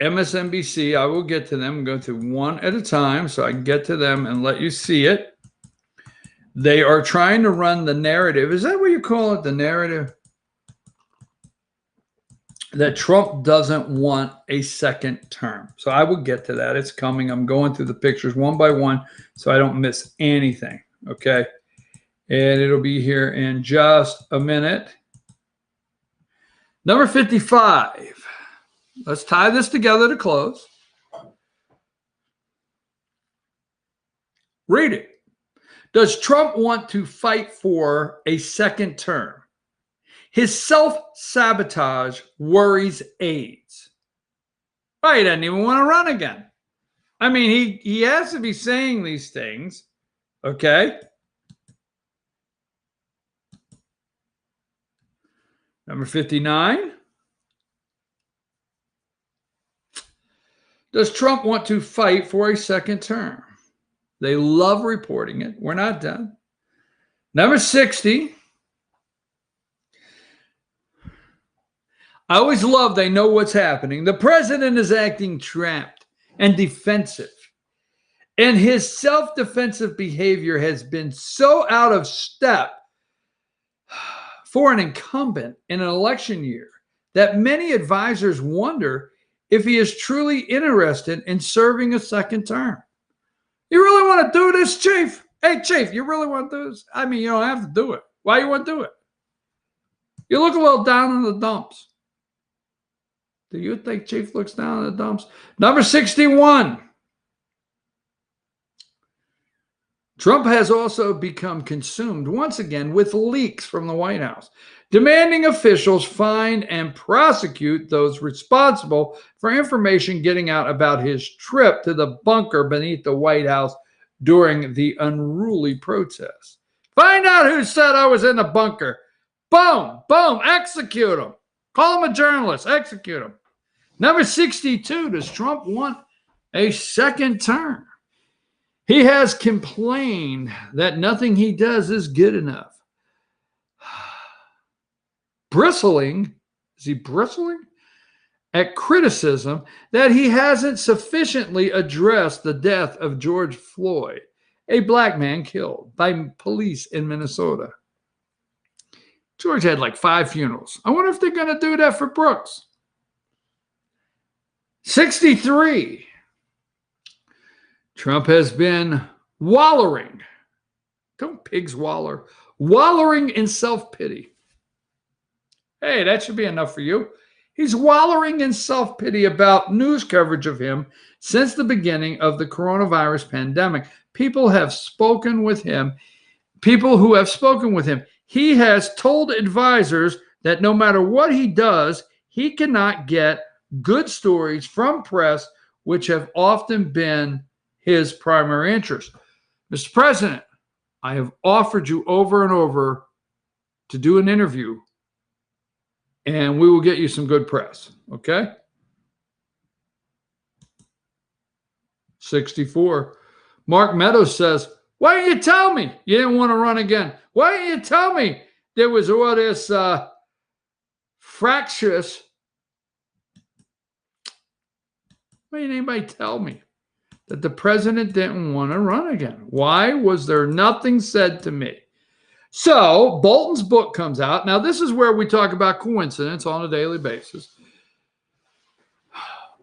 MSNBC. I will get to them. Go through one at a time so I can get to them and let you see it. They are trying to run the narrative. Is that what you call it, the narrative? That Trump doesn't want a second term. So I will get to that. It's coming. I'm going through the pictures one by one so I don't miss anything, okay? And it'll be here in just a minute. Number 55. Let's tie this together to close. Read it. Does Trump want to fight for a second term? His self-sabotage worries aides. Oh, he doesn't even want to run again. I mean, he has to be saying these things, okay? Number 59. Does Trump want to fight for a second term? They love reporting it. We're not done. Number 60. I always love they know what's happening. The president is acting trapped and defensive. And his self-defensive behavior has been so out of step for an incumbent in an election year that many advisors wonder if he is truly interested in serving a second term. You really want to do this, Chief? Hey, Chief, you really want to do this? I mean, you don't have to do it. Why you want to do it? You look a little down in the dumps. Do you think Chief looks down in the dumps? Number 61. Trump has also become consumed once again with leaks from the White House, demanding officials find and prosecute those responsible for information getting out about his trip to the bunker beneath the White House during the unruly protests. Find out who said I was in the bunker. Boom, boom, execute him. Call him a journalist, execute him. Number 62, does Trump want a second term? He has complained that nothing he does is good enough. Bristling, is he bristling? At criticism that he hasn't sufficiently addressed the death of George Floyd, a black man killed by police in Minnesota. George had like 5 funerals. I wonder if they're going to do that for Brooks. 63. Trump has been wallowing. Don't pigs waller? Wallowing in self-pity. Hey, that should be enough for you. He's wallowing in self-pity about news coverage of him since the beginning of the coronavirus pandemic. People have spoken with him. People who have spoken with him. He has told advisors that no matter what he does, he cannot get good stories from press, which have often been his primary interest. Mr. President, I have offered you over and over to do an interview, and we will get you some good press, okay? 64. Mark Meadows says, why didn't you tell me you didn't want to run again? Why didn't you tell me there was all this fractious? Why didn't anybody tell me that the president didn't want to run again? Why was there nothing said to me? So Bolton's book comes out. Now, this is where we talk about coincidence on a daily basis.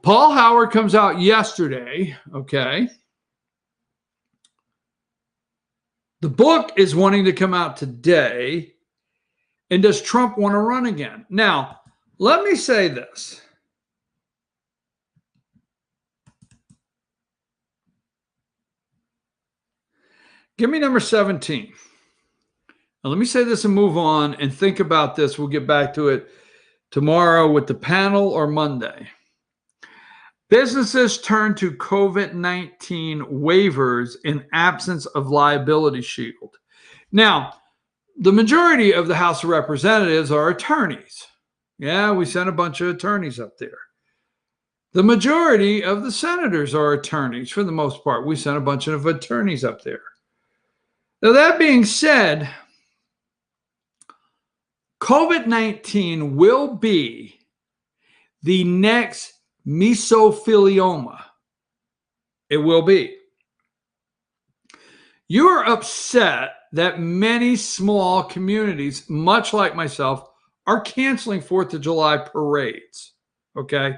Paul Howard comes out yesterday, okay? The book is wanting to come out today. And does Trump want to run again? Now, let me say this. Give me number 17. Now, let me say this and move on and think about this. We'll get back to it tomorrow with the panel or Monday. Businesses turn to COVID-19 waivers in absence of liability shield. Now, the majority of the House of Representatives are attorneys. Yeah, we sent a bunch of attorneys up there. The majority of the senators are attorneys for the most part. We sent a bunch of attorneys up there. Now, that being said, COVID-19 will be the next mesothelioma. It will be. You are upset that many small communities, much like myself, are canceling 4th of July parades. Okay?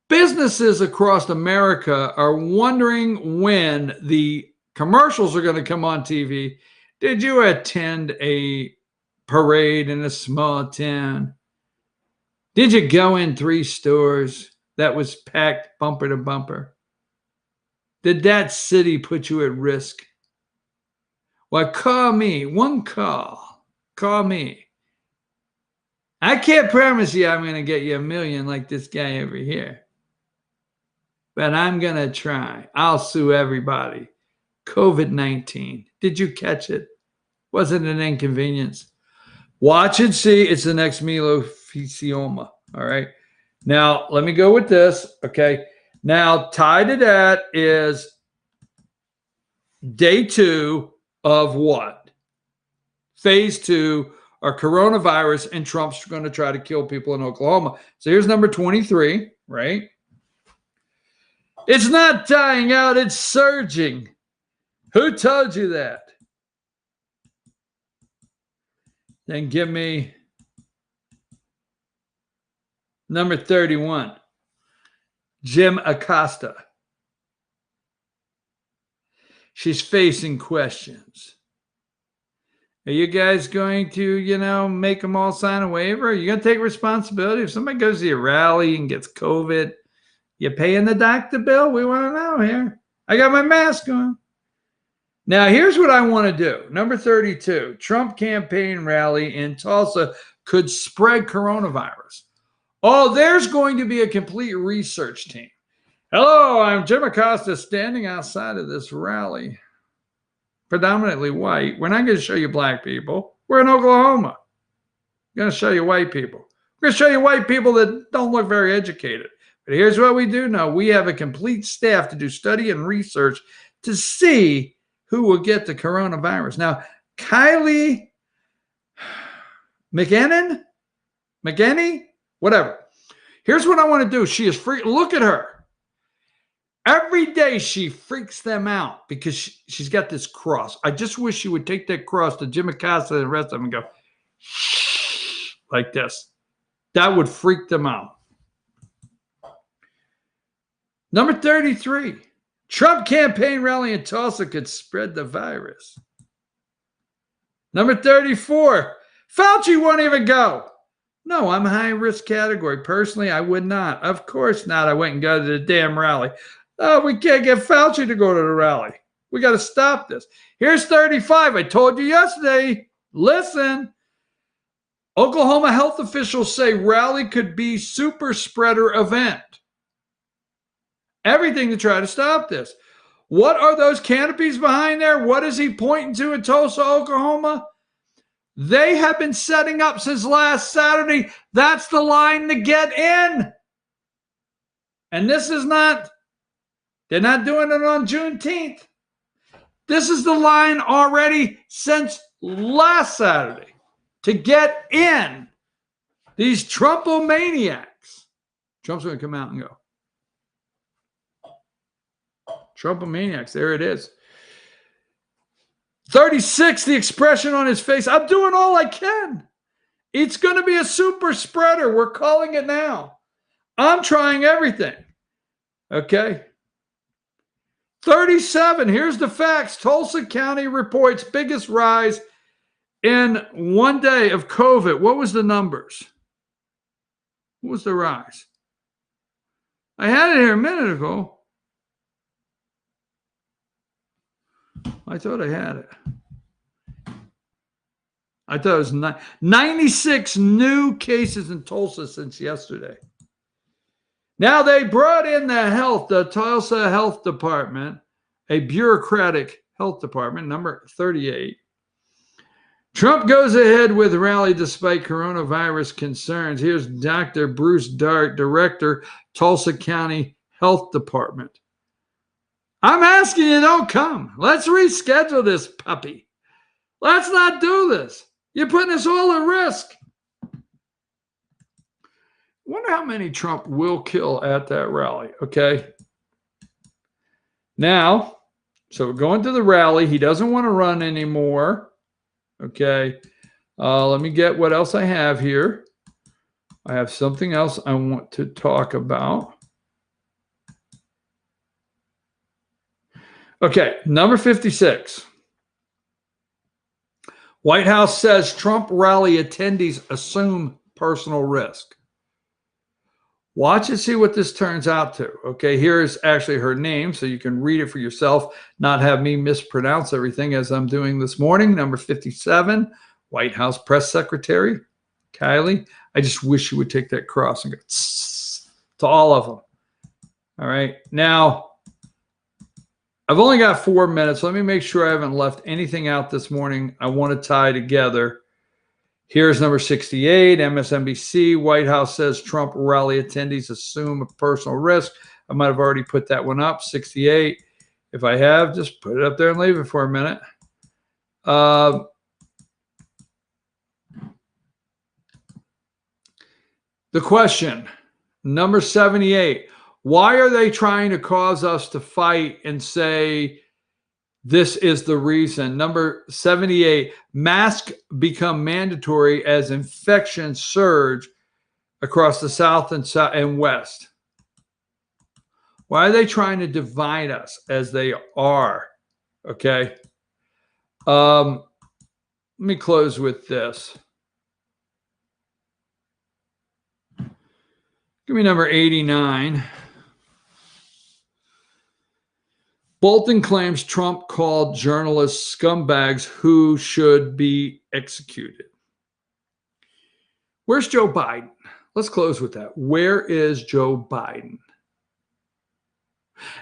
Businesses across America are wondering when the commercials are going to come on TV. Did you attend a parade in a small town? Did you go in 3 stores that was packed bumper to bumper? Did that city put you at risk? Well, call me. One call. Call me. I can't promise you I'm going to get you $1 million like this guy over here. But I'm going to try. I'll sue everybody. COVID-19. Did you catch it? Wasn't an inconvenience. Watch and see. It's the next mesothelioma. All right. Now, let me go with this. Okay. Now, tied to that is day 2 of what? Phase 2 are coronavirus, and Trump's going to try to kill people in Oklahoma. So here's number 23, right? It's not dying out, it's surging. Who told you that? Then give me number 31, Jim Acosta. She's facing questions. Are you guys going to, make them all sign a waiver? Are you going to take responsibility? If somebody goes to your rally and gets COVID, you paying the doctor bill? We want to know here. I got my mask on. Now, here's what I want to do. Number 32, Trump campaign rally in Tulsa could spread coronavirus. Oh, there's going to be a complete research team. Hello, I'm Jim Acosta standing outside of this rally. Predominantly white. We're not going to show you black people. We're in Oklahoma. We're going to show you white people. We're going to show you white people that don't look very educated. But here's what we do know. We have a complete staff to do study and research to see who will get the coronavirus. Now, Kylie McEnany, whatever. Here's what I want to do. She is free. Look at her. Every day she freaks them out because she's got this cross. I just wish she would take that cross to Jim Acosta and the rest of them and go like this. That would freak them out. Number 33, Trump campaign rally in Tulsa could spread the virus. Number 34, Fauci won't even go. No, I'm a high-risk category. Personally, I would not. Of course not. I went and go to the damn rally. Oh, we can't get Fauci to go to the rally. We got to stop this. Here's 35. I told you yesterday. Listen. Oklahoma health officials say rally could be super spreader event. Everything to try to stop this. What are those canopies behind there? What is he pointing to in Tulsa, Oklahoma? They have been setting up since last Saturday. That's the line to get in. And this is not, they're not doing it on Juneteenth. This is the line already since last Saturday to get in. These Trumpomaniacs. Trump's going to come out and go. Trumpomaniacs, there it is. 36, the expression on his face. I'm doing all I can. It's going to be a super spreader. We're calling it now. I'm trying everything. Okay. 37, here's the facts. Tulsa County reports biggest rise in one day of COVID. What was the numbers? What was the rise? I had it here a minute ago. I thought I had it. I thought it was 96 new cases in Tulsa since yesterday. Now they brought in the Tulsa Health Department, a bureaucratic health department, number 38. Trump goes ahead with rally despite coronavirus concerns. Here's Dr. Bruce Dart, Director, Tulsa County Health Department. I'm asking you, don't come. Let's reschedule this puppy. Let's not do this. You're putting us all at risk. Wonder how many Trump will kill at that rally, okay? Now, so we're going to the rally. He doesn't want to run anymore, okay? Let me get what else I have here. I have something else I want to talk about. Okay, number 56. White House says Trump rally attendees assume personal risk. Watch and see what this turns out to. Okay, here is actually her name, so you can read it for yourself, not have me mispronounce everything as I'm doing this morning. Number 57, White House Press Secretary, Kylie. I just wish you would take that cross and go to all of them. All right, now, I've only got 4 minutes. Let me make sure I haven't left anything out this morning I want to tie together. Here's number 68, MSNBC. White House says Trump rally attendees assume a personal risk. I might have already put that one up, 68. If I have, just put it up there and leave it for a minute. The question, number 78. Why are they trying to cause us to fight and say this is the reason? Number 78, masks become mandatory as infections surge across the South and West. Why are they trying to divide us as they are? Okay. Let me close with this. Give me number 89. Bolton claims Trump called journalists scumbags who should be executed. Where's Joe Biden? Let's close with that. Where is Joe Biden?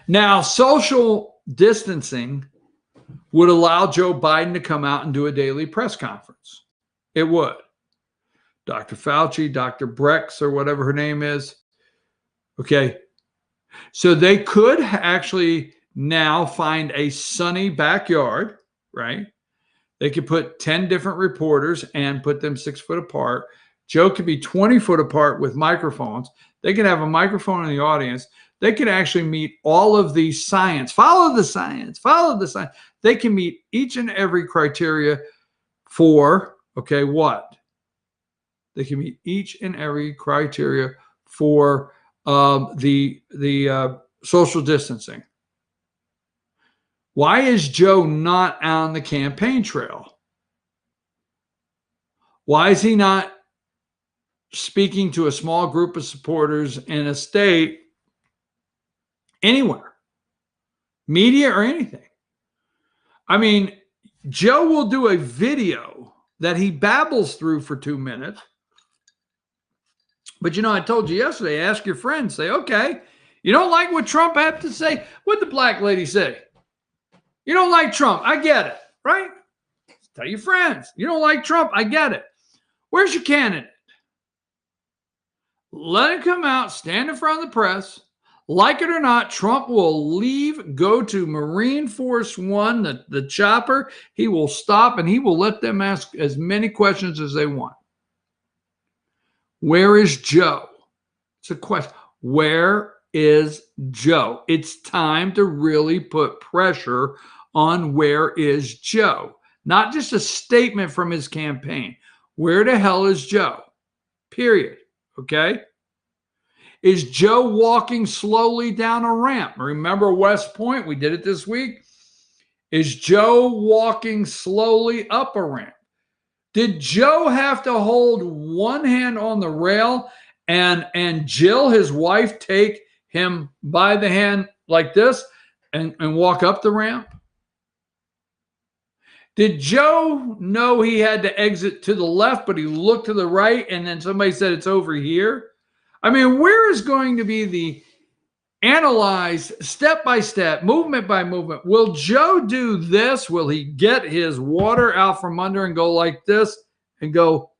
Now, social distancing would allow Joe Biden to come out and do a daily press conference. It would. Dr. Fauci, Dr. Brex, or whatever her name is. Okay. So they could actually now find a sunny backyard, right? They could put 10 different reporters and put them 6 foot apart. Joe could be 20 foot apart with microphones. They could have a microphone in the audience. They could actually meet all of the science. Follow the science. Follow the science. They can meet each and every criteria for, okay, what? They can meet each and every criteria for the social distancing. Why is Joe not on the campaign trail? Why is he not speaking to a small group of supporters in a state anywhere? Media or anything? I mean, Joe will do a video that he babbles through for 2 minutes. But I told you yesterday, ask your friends, say, okay, you don't like what Trump had to say? What'd the black lady say? You don't like Trump. I get it, right? Tell your friends. You don't like Trump. I get it. Where's your candidate? Let him come out, stand in front of the press. Like it or not, Trump will leave, go to Marine Force One, the chopper. He will stop and he will let them ask as many questions as they want. Where is Joe? It's a question. Where is Joe? It's time to really put pressure on where is Joe. Not just a statement from his campaign. Where the hell is Joe? Period. Okay? Is Joe walking slowly down a ramp? Remember West Point? We did it this week. Is Joe walking slowly up a ramp? Did Joe have to hold one hand on the rail and Jill, his wife, take him by the hand like this and walk up the ramp? Did Joe know he had to exit to the left, but he looked to the right and then somebody said it's over here? I mean, where is going to be the analyzed step by step, movement by movement? Will Joe do this? Will he get his water out from under and go like this and go,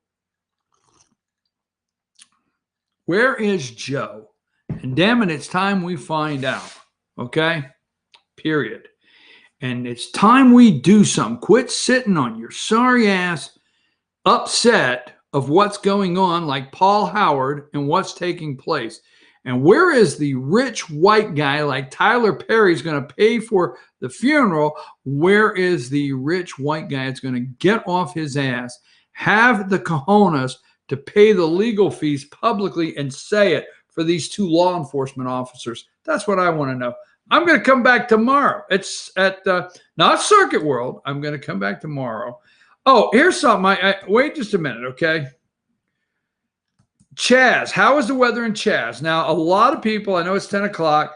where is Joe? And damn it, it's time we find out. Okay? Period. And it's time we do something. Quit sitting on your sorry ass, upset of what's going on, like Paul Howard, and what's taking place. And where is the rich white guy like Tyler Perry's going to pay for the funeral? Where is the rich white guy that's going to get off his ass, have the cojones to pay the legal fees publicly and say it for these two law enforcement officers? That's what I want to know. I'm going to come back tomorrow. It's at not Circuit World. I'm going to come back tomorrow. Oh, here's something. Wait just a minute, okay? Chaz, how is the weather in Chaz? Now, a lot of people, I know it's 10 o'clock,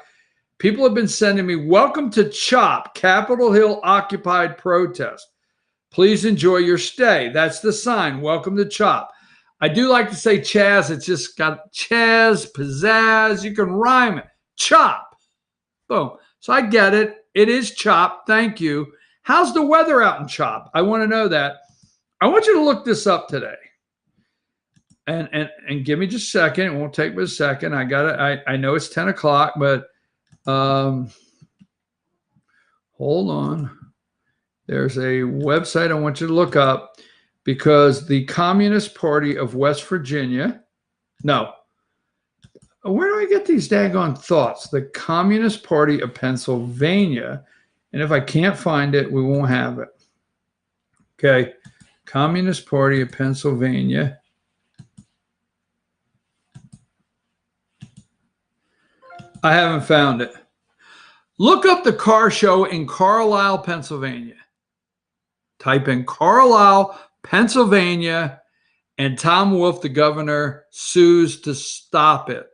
people have been sending me, welcome to CHOP, Capitol Hill Occupied Protest. Please enjoy your stay. That's the sign. Welcome to CHOP. I do like to say Chaz. It's just got Chaz, pizzazz. You can rhyme it. CHOP. Boom. So I get it. It is CHOP. Thank you. How's the weather out in CHOP? I want to know that. I want you to look this up today. And give me just a second. It won't take but a second. I know it's 10 o'clock, but hold on. There's a website I want you to look up, because the Communist Party of West Virginia, no, where do I get these daggone thoughts? The Communist Party of Pennsylvania. And if I can't find it, we won't have it. Okay. Communist Party of Pennsylvania. I haven't found it. Look up the car show in Carlisle, Pennsylvania. Type in Carlisle, Pennsylvania, and Tom Wolf, the governor, sues to stop it.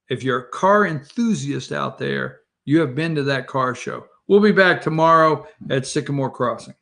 If you're a car enthusiast out there, you have been to that car show. We'll be back tomorrow at Sycamore Crossing.